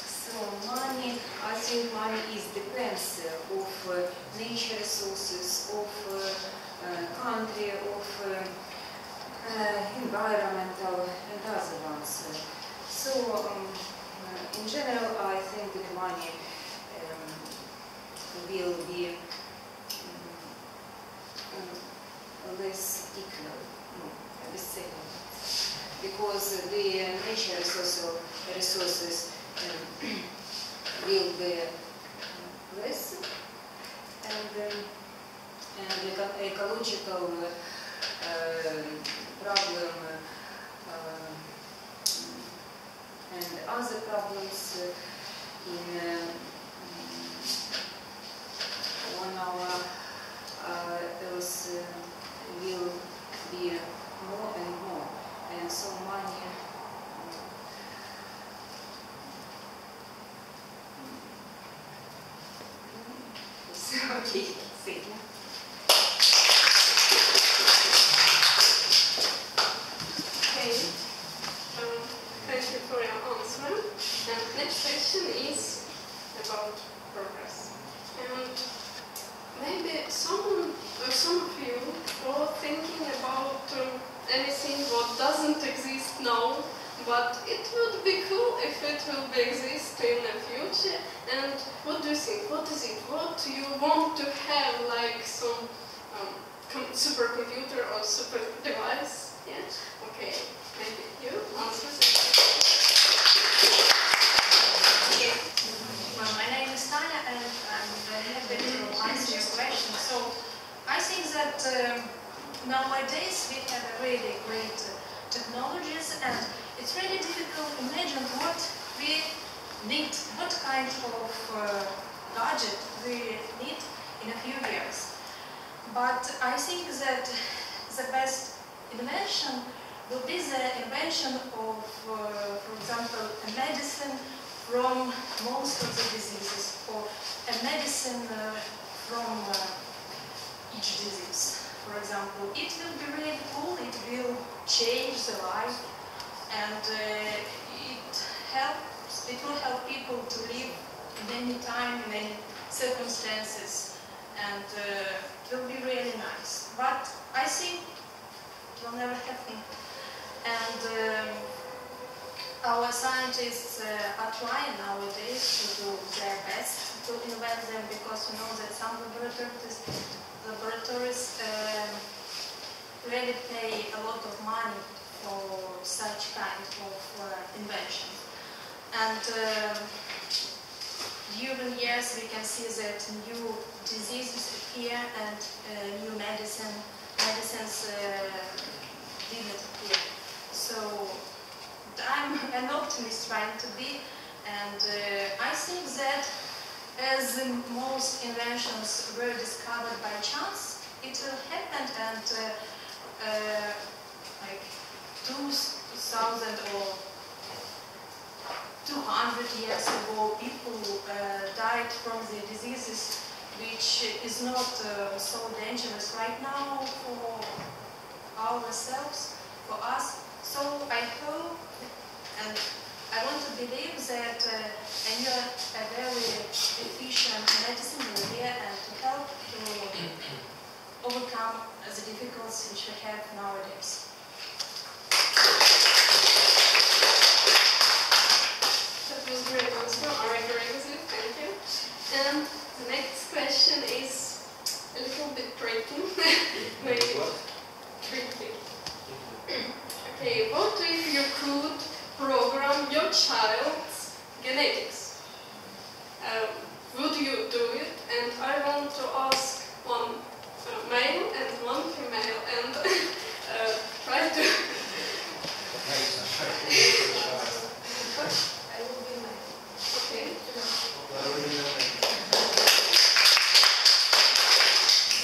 So money, I think money is depends of nature resources, of country, of environmental and other ones. So in general, I think that money will be less equal, because the nature resources will be less, and the ecological problem and other problems on our Earth will be more and more, and so money okay, see. Okay. Thank you for your answer. And next question is about progress. And maybe some of you are thinking about anything what doesn't exist now, but it would be cool if it will exist in the future. And what do you think? What is it? What do you want to have, like some supercomputer or super device? Yeah. Okay. Maybe you answer that. Okay. Well, my name is Tanya, and I'm very happy to answer your question. So, I think that nowadays we have really great technologies, and it's really difficult to imagine what we need, what kind of gadget we need in a few years. But I think that the best invention will be the invention of, for example, a medicine from most of the diseases, or a medicine from each disease. For example, it will be really cool, it will change the life, and it will help people to live in any time, in any circumstances, and it will be really nice. But I think it will never happen. And our scientists are trying nowadays to do their best to invent them, because you know that some laboratories really pay a lot of money for such kind of invention. And during years we can see that new diseases appear and new medicines didn't appear. So I'm an optimist trying to be, and I think that as most inventions were discovered by chance, it will happen, and like 2000 or 200 years ago, people died from the diseases which is not so dangerous right now for ourselves, for us. So I hope, and I want to believe that a very efficient medicine will be here and to help to overcome the difficulties which we have nowadays. That was great answer. I agree with you. Thank you. And the next question is a little bit tricky. Maybe tricky. Okay, what if you could program your child's genetics? Would you do it? And I want to ask one male and one female, and try to... I will be male. Okay.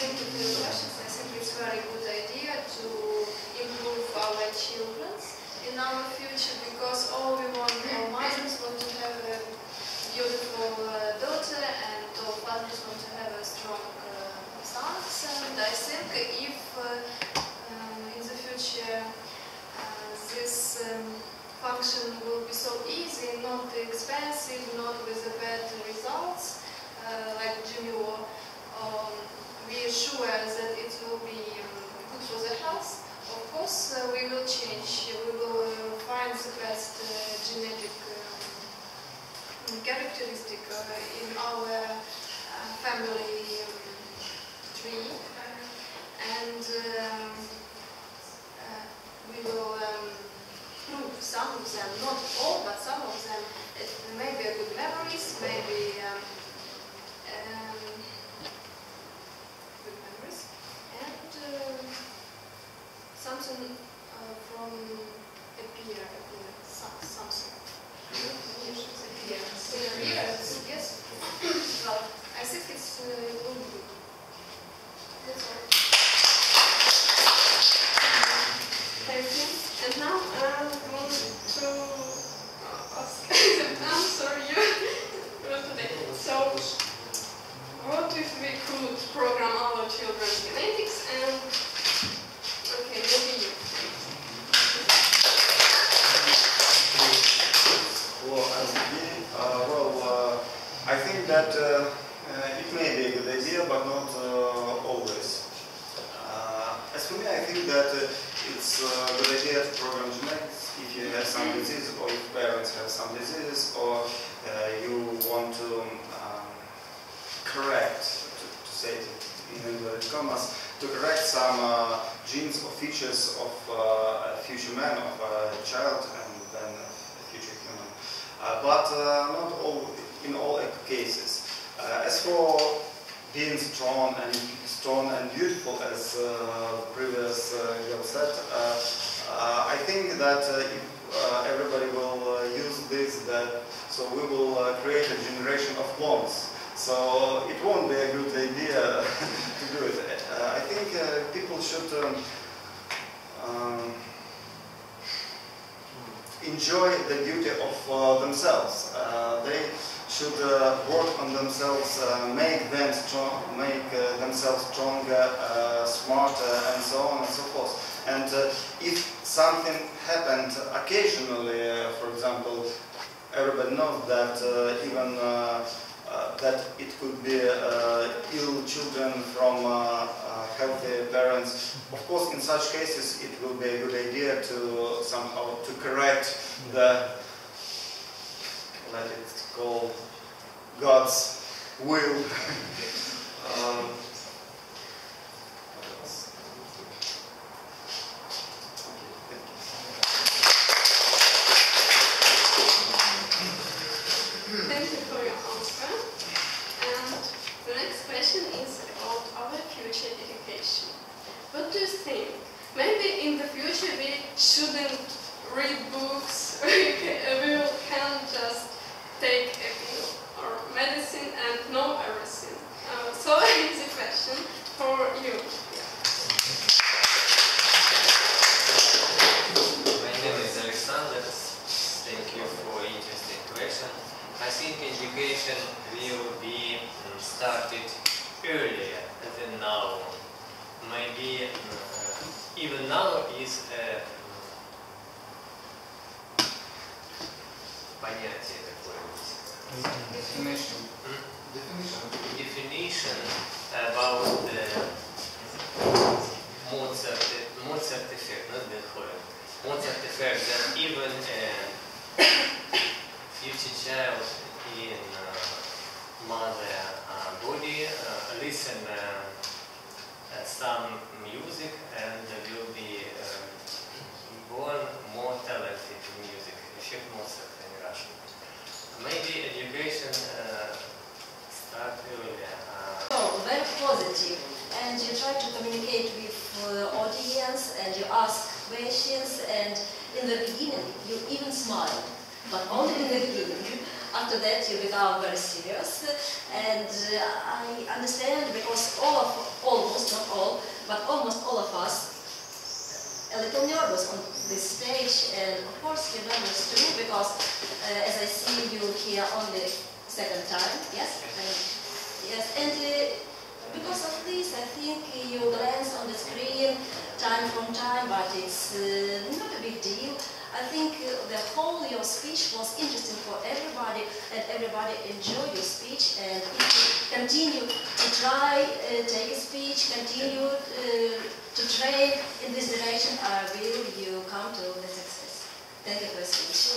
Thank you for your questions. I think it's a very good idea to improve our children in our future, because all we want, all mothers want to have a beautiful daughter, and all fathers want to have a strong sons. And I think if in the future this function will be so easy, not expensive, not with the bad results, like junior, we are sure that it will be good for the health. Of course, we will change. We will find the best genetic characteristic in our family tree, and we will prove some of them, not all, but some of them. It may be good memories, maybe good memories, and something from appear, something. Yes. Well, I think it's will be good. That's all. Thank you. And now I want to ask answer you today. So, what if we could program our children's genetics and okay, maybe you. I think that it may be a good idea, but not always. As for me, I think that it's a good idea to program genetics if you have some disease, or if parents have some diseases, or you want to correct, to say it in inverted commas, to correct some genes or features of a future man, of a child, and then a future human. But not all, in all cases. As for being strong and beautiful, as previous girl said, I think that if everybody will use this, so we will create a generation of clones. So it won't be a good idea to do it. I think enjoy the beauty of themselves. They should work on themselves, make themselves stronger, smarter, and so on and so forth. And if something happened occasionally, for example, everybody knows that even that it could be ill children from healthy parents. Of course, in such cases, it will be a good idea to somehow to correct the, let it call, God's will. Thank you for your answer. And the next question is about our future education. What do you think? Maybe in the future we shouldn't read books, we can just take a pill or medicine and know everything. So it's a question for you. My name is Alexander. Thank you for interesting question. I think education will be started earlier than now. Maybe even now is понятие такое. Definition about the Mozart effect, not Beethoven. Mozart effect that even future child in mother body listen some music and will be born more talented in music. Effect Mozart in Russian. Maybe education start earlier. So, very positive, and you try to communicate with audience and you ask questions, and in the beginning you even smile, but only in the beginning. After that you become very serious, and I understand because almost, not all, but almost all of us a little nervous on this stage, and of course you're nervous too, because as I see you here only second time, yes? Yes, and because of this I think you glance on the screen time from time, but it's not a big deal. I think the whole your speech was interesting for everybody, and everybody enjoyed your speech, and if you continue to try, take a speech, continue to train in this direction, will you come to the success. Thank you for your speech.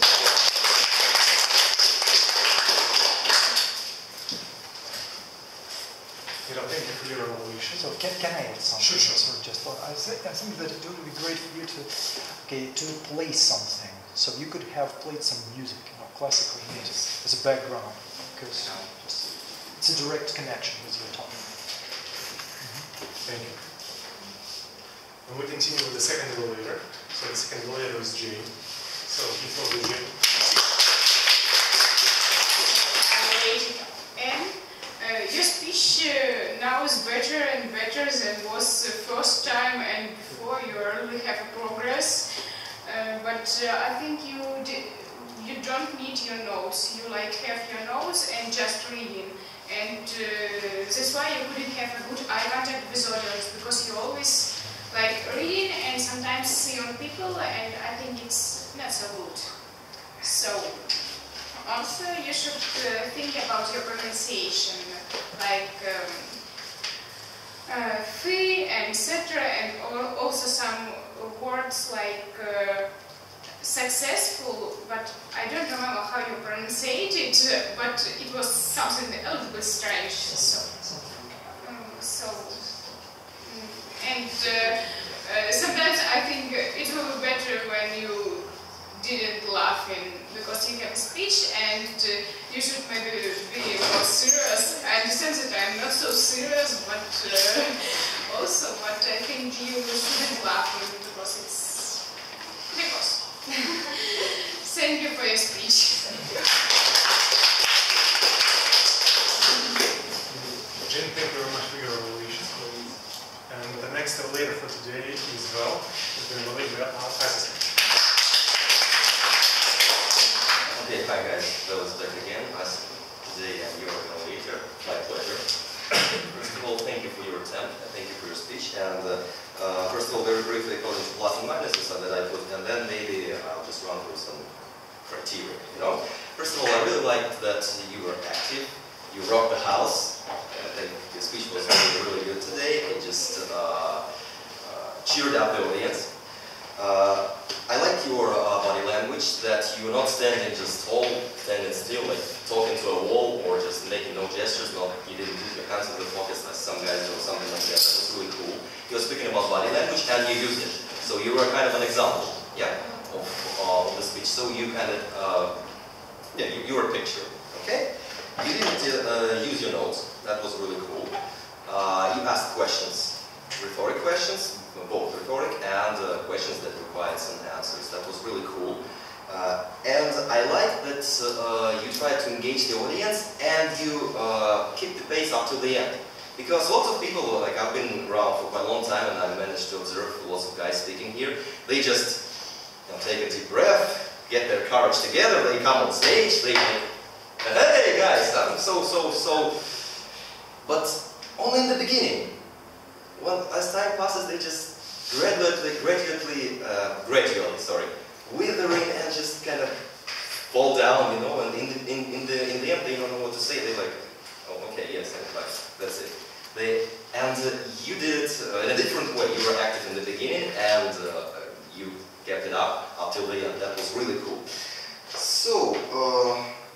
Thank you for your evaluation. So can I add something? Sure. Sorry, just one. I think that it would be great for you to play something. So you could have played some music, classical music as a background, because it's a direct connection with your talk. Thank you. And we continue with the second evaluator. So the second evaluator is Jane. So he flows with Jane. Your speech now is better and better than was the first time and before. You really have a progress, but I think you don't need your nose. You like have your nose and just reading, and that's why you couldn't have a good eye contact with audience, because you always like reading and sometimes see on people, and I think it's not so good. So. Also, you should think about your pronunciation, like "fi" and etc., and also some words like "successful," but I don't remember how you pronounce it, but it was something a little bit strange. And sometimes I think it will be better when you didn't laugh because you have a speech, and you should maybe be more serious. I understand that I'm not so serious, but I think you shouldn't laugh because it's Thank you for your speech. Jane, thank you very much for your evaluation. And the next evaluator for today is Val. He's going to evaluate the assistant. Felix back again. Today I'm your evaluator. My pleasure. First of all, thank you for your attempt. Thank you for your speech. And first of all, very briefly, according to plus and minuses that I put, and then maybe I'll just run through some criteria. First of all, I really liked that you were active. You rocked the house. I think your speech was really, really good today. It just cheered up the audience. I like your body language, that you're not standing just all standing still, like talking to a wall or just making no gestures. You didn't put your hands in the pockets like some guys do or something like that. That was really cool. You were speaking about body language and you used it. So you were kind of an example, of the speech. So you kind of, you were a picture, okay? You didn't use your notes. That was really cool. You asked questions, rhetoric questions. Both rhetoric and questions that required some answers. That was really cool. And I like that you try to engage the audience and you keep the pace up to the end. Because lots of people, like I've been around for quite a long time and I've managed to observe lots of guys speaking here, they just take a deep breath, get their courage together, they come on stage, they think, hey guys, I'm so. But only in the beginning. Well, as time passes, they just gradually, withering and just kind of fall down, and in the end, they don't know what to say. They're like, oh, okay, yes, that's it. You did it in a different way. You were active in the beginning, and you kept it up till the end. That was really cool. So,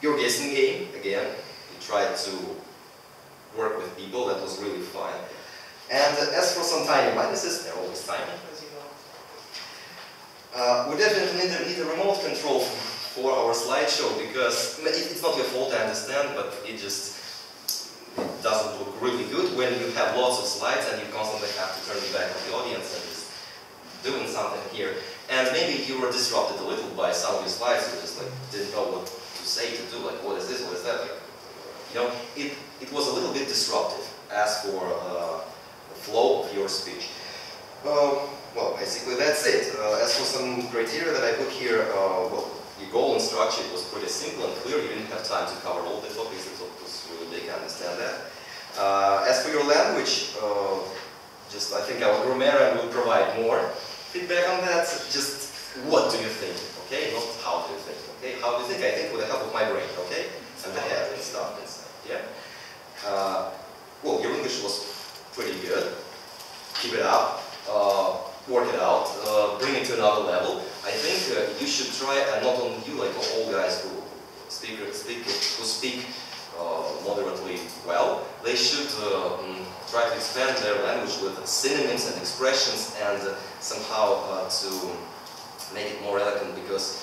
your guessing game, again, you tried to work with people. That was really fun. And as for some tiny minuses, they're always tiny, as you know. We definitely need a remote control for our slideshow because it's not your fault, I understand, but it doesn't look really good when you have lots of slides and you constantly have to turn your back on the audience and just doing something here. And maybe you were disrupted a little by some of your slides. You just didn't know what to say, to do, like what is this, what is that. It was a little bit disruptive. As for flow of your speech. Well, basically that's it. As for some criteria that I put here, your goal and structure was pretty simple and clear. You didn't have time to cover all the topics. It was really big, I understand that. As for your language, I think our grammarian will provide more feedback on that. Just what do you think, okay? Not how do you think, okay? How do you think? I think with the help of my brain, okay? And the head and stuff, yeah? Well, your English was pretty good. Keep it up, work it out, bring it to another level. I think you should try, and not only you, like all guys who speak moderately well, they should try to expand their language with synonyms and expressions and somehow to make it more elegant, because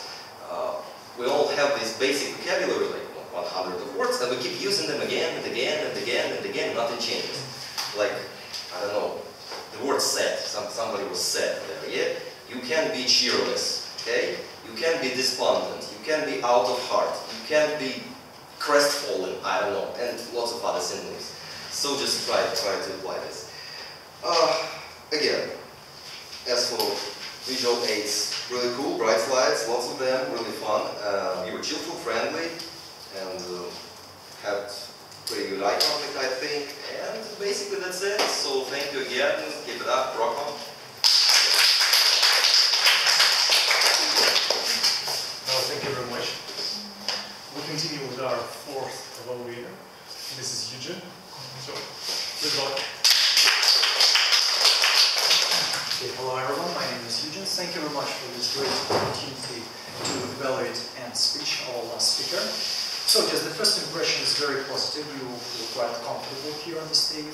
we all have this basic vocabulary, like 100 of words, and we keep using them again and again and again and again, nothing changes. Like, I don't know, the word sad, somebody was sad there, yeah? You can be cheerless, okay? You can be despondent, you can be out of heart, you can be crestfallen, I don't know, and lots of other synonyms. So just try to apply this. Again, as for visual aids, really cool, bright slides, lots of them, really fun. You were cheerful, friendly, and had pretty good eye contact, I think, and basically that's it. So thank you again, keep it up, rock on. Well, thank you very much. We'll continue with our fourth evaluator. This is Eugene. So, please welcome. Okay, hello everyone, my name is Eugene. Thank you very much for this great opportunity to evaluate and speech our last speaker. So just the first impression is very positive. You will feel quite comfortable here on the stage,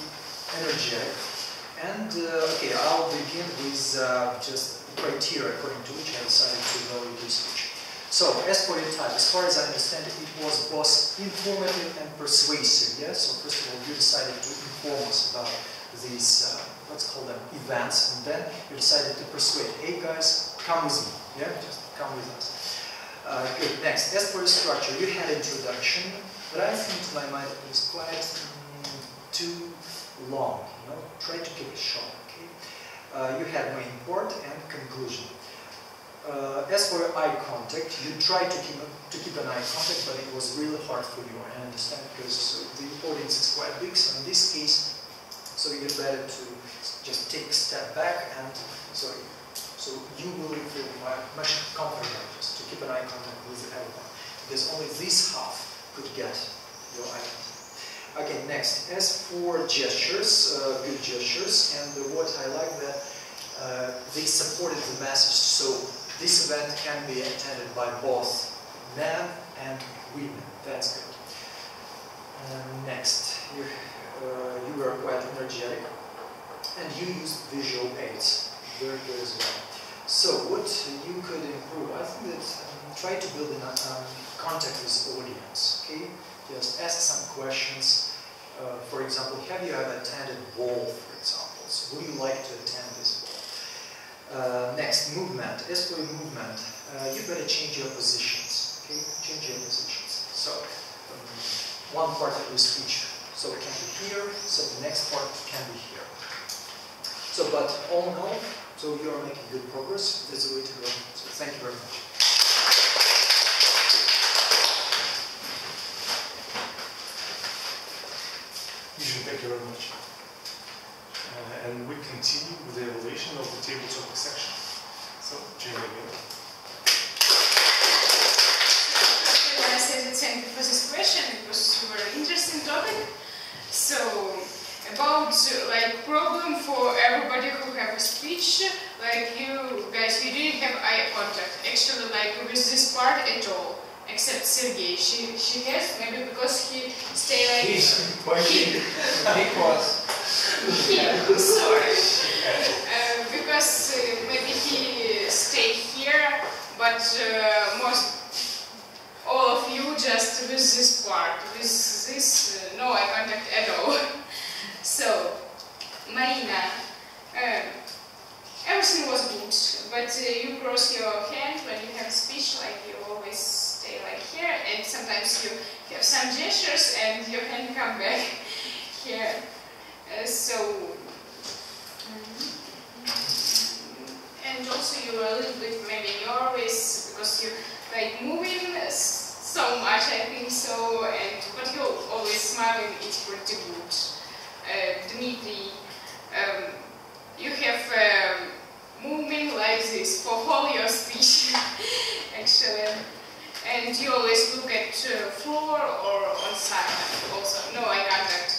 energetic. And okay, I'll begin with just the criteria according to which I decided to evaluate your speech. So as for your type, as far as I understand it, it was both informative and persuasive. Yeah? So first of all, you decided to inform us about these, let's call them events, and then you decided to persuade, hey guys, come with me. Yeah, just come with us. Good. Next, as for the structure, you had introduction, but I think to my mind it was quite too long. Try to keep it short. Okay. You had main part and conclusion. As for eye contact, you try to keep an eye contact, but it was really hard for you, I understand, because the audience is quite big, so in this case, so you're better to just take a step back and so you will feel much comfortable just to keep an eye contact with everyone, because only this half could get your eye contact. Okay, next, as for gestures, good gestures, and what I like that they supported the message, so this event can be attended by both men and women. That's good. Next, you were quite energetic, and you used visual aids. Very good as well. So, what you could improve? I think that try to build contact with the audience. Okay, just ask some questions. For example, have you ever attended ball, for example? So, would you like to attend this ball? Next, movement. As for your movement, you better change your positions. Okay, change your positions. So, one part of your speech, so it can be here. So the next part can be here. So, but all in all, so you are making good progress. That's the way to go. So, thank you very much. Thank you very much. And we continue with the evaluation of the table topic section. So, Jamie again. I say that thank you for this question. It was a very interesting topic. So, about like problem for everybody who have a speech, like you guys, you didn't have eye contact. Actually, like with this part at all. Except Sergey, she has, maybe because he stay like sorry, because maybe he stay here, but all of you just with this part, with this no eye contact at all. So, Marina, everything was good, but you cross your hand when you have a speech, like you always stay like here, and sometimes you have some gestures and your hand come back here. And also you are a little bit maybe nervous because you like moving so much, I think so, but you're always smiling, it's pretty good. Dmitry, you have movement like this for whole your speech, actually. And you always look at floor or on side, also no eye contact.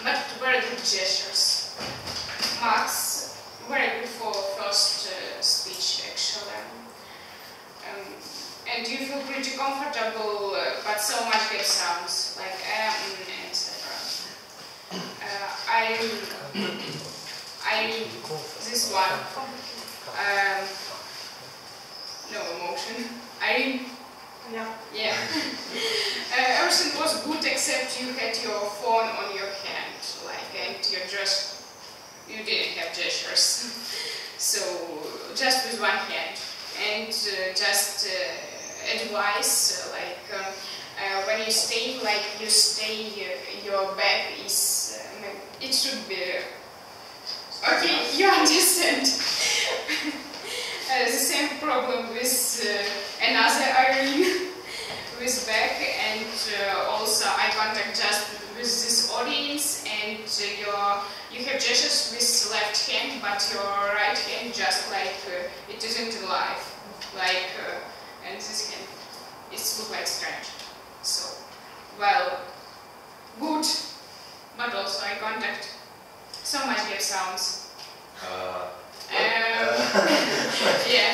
But very good gestures. Max, very good for first speech, actually. And you feel pretty comfortable, but so much gap sounds, like etc. This one, no emotion. Yeah. Everything was good except you had your phone on your hand, like, and you didn't have gestures. So, just with one hand. And just advice, like, when you stay, like, you stay, your back is, it should be, okay, you understand. The same problem with another Irene with back, and also eye contact just with this audience, and you have gestures with left hand, but your right hand just like it isn't alive, like and this hand it looks like strange. So, well, good, but also eye contact. So much gap sounds. Yeah,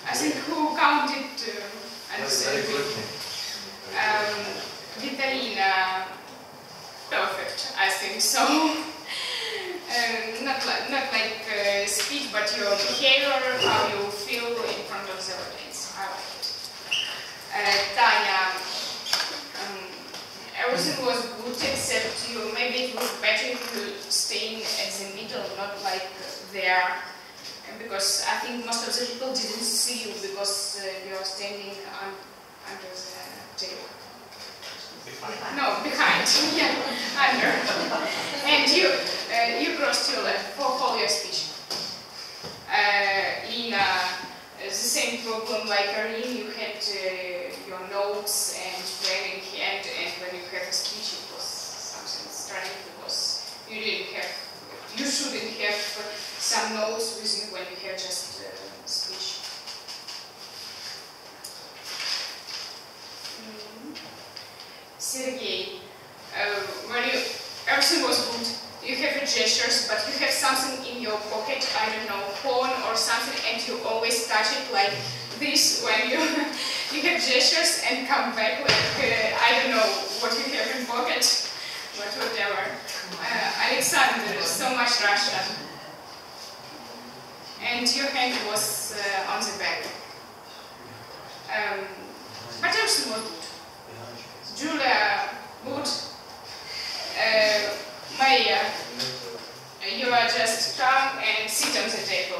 I think who counted and said Vitalina, perfect, I think so. Not like speech, but your behavior, how you feel in front of the audience. I like it. Tanya, everything was good except you. Maybe it was better if you staying at the middle, not like there, because I think most of the people didn't see you because you are standing under the table. Behind. No, behind. Yeah, under. And you crossed your left for whole your speech. Lina. same problem like Karin, you had your notes and pen in hand, and when you have a speech it was something strange because you shouldn't have some notes with you when you have just speech. Sergey, everything was good. You have gestures, but you have something in your pocket, I don't know, phone or something, and you always touch it like this when you you have gestures and come back like I don't know what you have in pocket, but whatever. Alexander, so much Russian, and your hand was on the back. But everything was good. Julia, good. Maria, you are just come and sit on the table.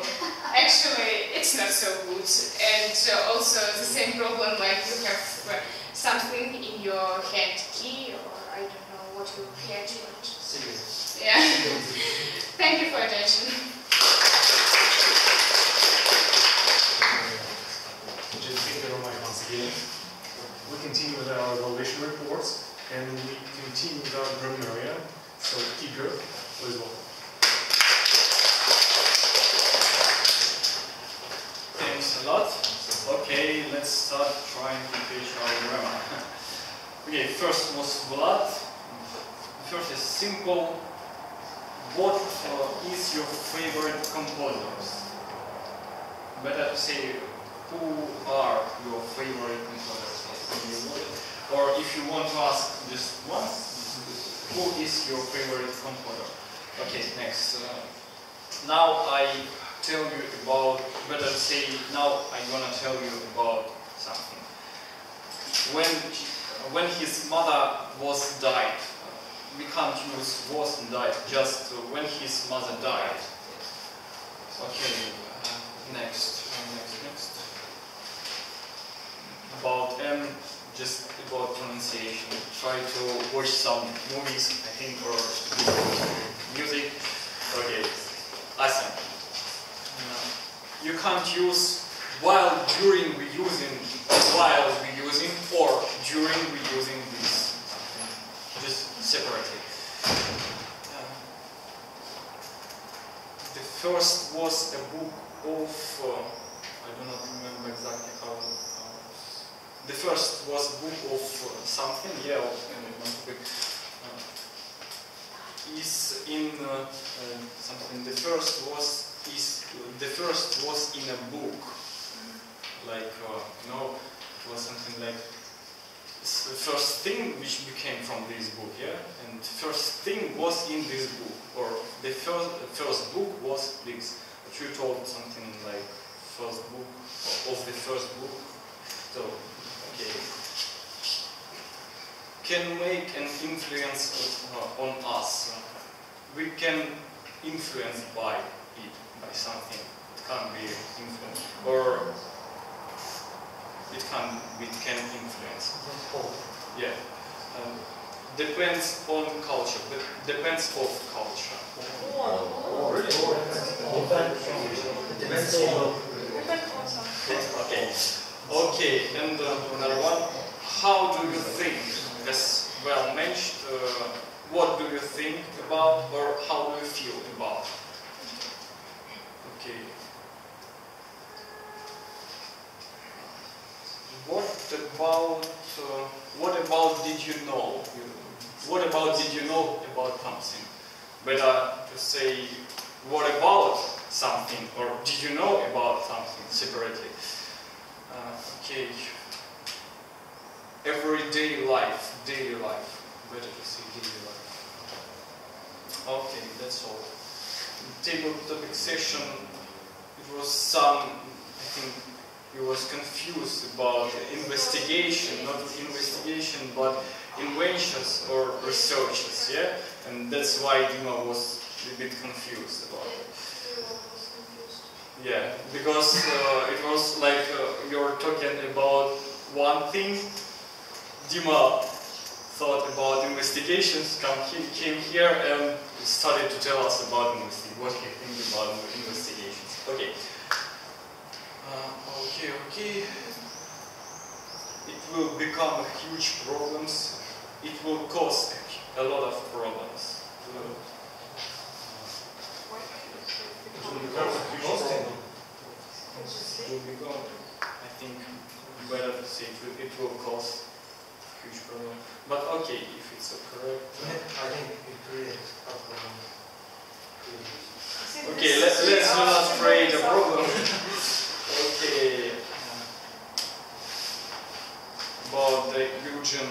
Actually, it's not so good. And also the same problem like you have something in your hand, key, or I don't know what you catch. Yeah. Thank you for attention. Thank you very much once again. We continue with our evaluation reports, and we continue with our grammarian. So, Igor, please welcome. Thanks a lot. Okay, let's start trying to teach our grammar. Okay, first was blood. First is simple. What is your favorite composers? Better to say, who are your favorite composers? Or if you want to ask just once, who is your favorite composer? Okay, next. Now I tell you about, better say, now I'm gonna tell you about something. When his mother was died, we can't use was and died, just when his mother died. Okay, next. About just about pronunciation. Try to watch some movies, I think, or music. Okay, listen. You can't use while, during, reusing, while, reusing, or during, reusing this. Just separate it. The first was a book of, I do not remember exactly how. The first was a book of something, yeah, is in something. The first was in a book, like you know, it was something like the first thing which became from this book, yeah, and first thing was in this book, or the first book was this. But you told something like first book of the first book, so. Okay. Can make an influence on us. We can influence by it, by something. It can be influenced, or it can influence. Yeah. Depends on culture. Depends of culture. Oh, really? Depends on. Okay. Okay, and another one. How do you think, as well mentioned, what do you think about, or how do you feel about? Okay. What about did you know? What about did you know about something? Better to say, what about something, or did you know about something separately? Okay. Everyday life, daily life. Better to say daily life. Okay, that's all. Table topic session. It was some, I think, he was confused about investigation, not investigation, but inventions or researches, yeah? And that's why Dima was a bit confused about it. Yeah, because it was like you're talking about one thing. Dima thought about investigations, came here and started to tell us about what he thinks about investigations. Okay. Okay. It will become huge problems. It will cause a lot of problems. It will become a huge problem. It will become, I think, better to say it will cause a huge problem. But okay, if it's correct. I think it creates a problem. Okay, let's not create a problem. Okay. About the Eugen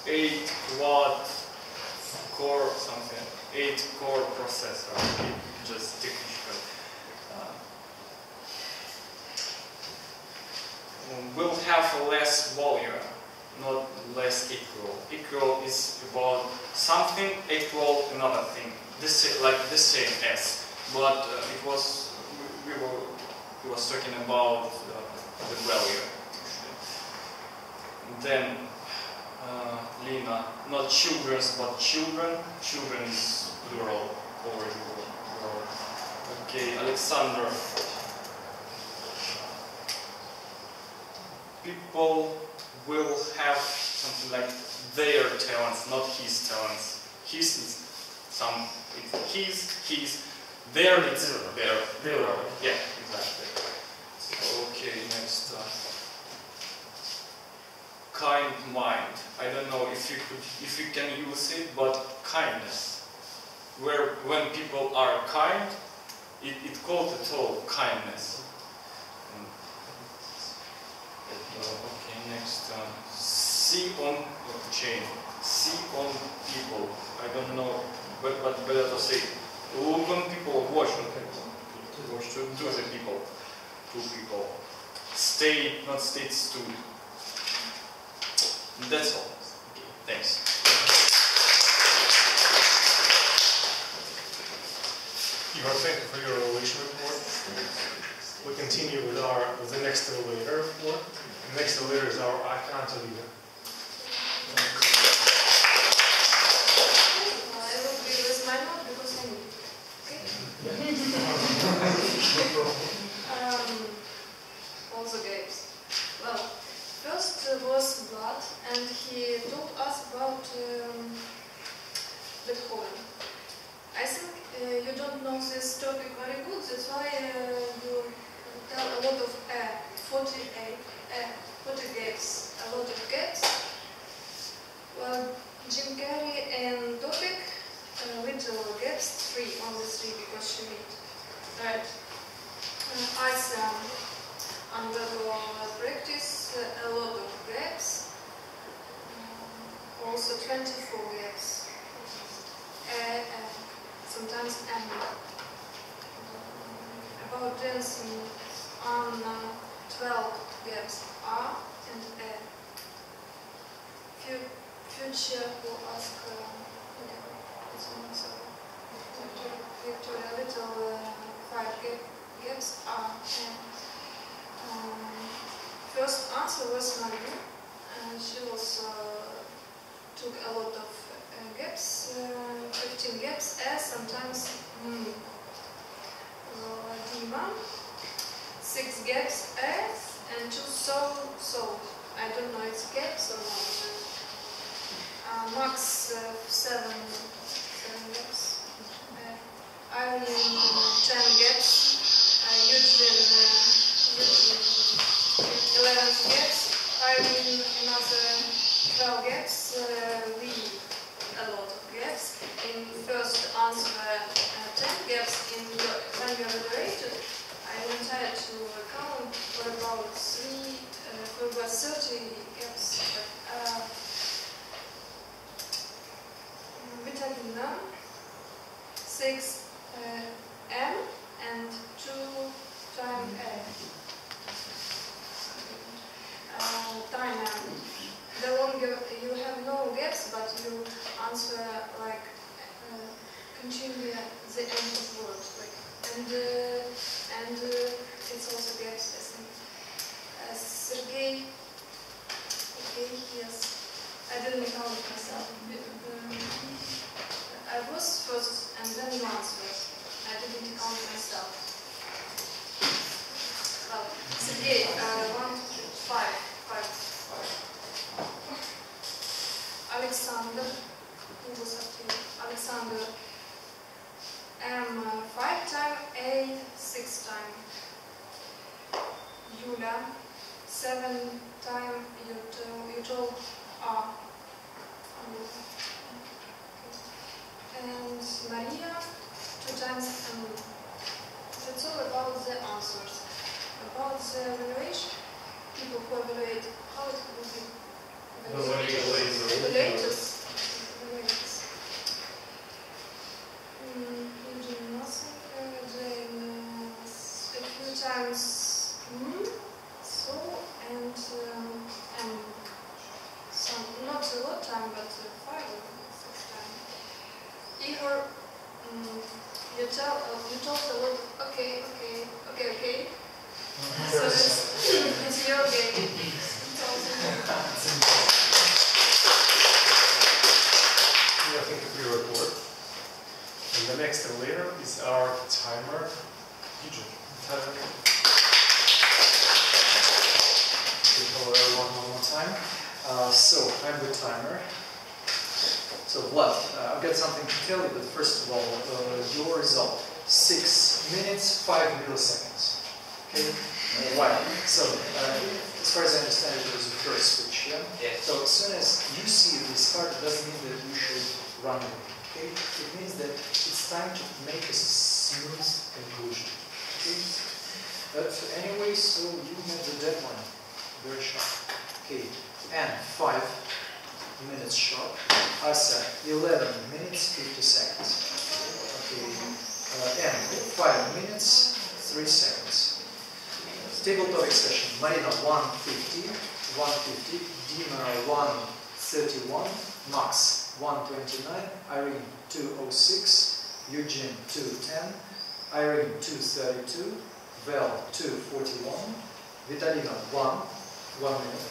8-watt core something, 8-core processor, just technical. Will have less volume, not less equal. Equal is about something equal another thing, like the same as. But it was we was talking about the value. Then Lina, not children's but children. Children is plural already. Plural. Okay, Alexander. People will have something like their talents, not his talents. His is some. It's his. Their it's their. Yeah, exactly. Okay, next. Kind mind. I don't know if you can use it, but kindness. When people are kind, it called at all kindness. Okay, next. See on chain. See on people. I don't know, but better to say. Look on people. Watch on people. Watch to the people. To people. Stay, not stay, stood. That's all. Okay, thanks. Igor, thank you for your evaluation report. We continue with the next evaluator report. The next evaluator is our account leader. I will be with my note because I need it. All the games. Well, first was Vlad, and he told us about Beethoven. I think you don't know this topic very good, that's why you tell a lot of 40 gaps, a lot of gaps. Well, Jim Carrey and topic, little gaps, only three because she made. Right. I under practice a lot of gaps, also 24 gaps, sometimes M. About dancing on 12 gaps A and E. Future will ask Victoria little 5 gaps A and first answer was Marie, and she also took a lot of gaps, 15 gaps, sometimes Dima, 6 gaps, and 2 so. I don't know it's gaps or not. Max 7 gaps. Irene 10 gaps. Eugene 11 gaps. Irene another 12 gaps. We a lot of gaps. In first answer 10 gaps. When you evaluated, I went ahead to count for about 30 gaps. Vitamina 6 M and 2 times A. Time the longer you have no gaps, but you answer like continue the end of word, and it's also gaps. I think. Sergey. Okay, yes. I didn't count myself. I was first, and then you answered. I didn't count myself. Well, Sergey Alexander. He was active. Alexander. M 5 time, A 6 time. Yulia 7 time. You told A. And Maria 2 times M. That's all about the answers. About the evaluation, people who evaluate, how it will be evaluators. Doing nothing. Then a few times so and some, not a lot time, but 5 or 6 times. Igor, you talk a lot. Okay. So it's your game. I think we report. And the next layer is our timer. Hello everyone one more time. So I'm the timer. So Vlad, I've got something to tell you, but first of all, your result, 6 minutes, 5 milliseconds. Okay? Why? So, as far as I understand it, there was a first switch, yeah? Yes. So as soon as you see this card, it doesn't mean that you should run it, okay? It means that it's time to make a smooth conclusion, okay? But anyway, so you have the deadline, very sharp. Okay, and 5 minutes sharp. I said 11 minutes, 50 seconds. Okay, and 5 minutes, 3 seconds. Tabletop session. Marina 150, Dima 131, Max 129, Irene 206, Eugene 210, Irene 232, Val 241, Vitalina 1 minute.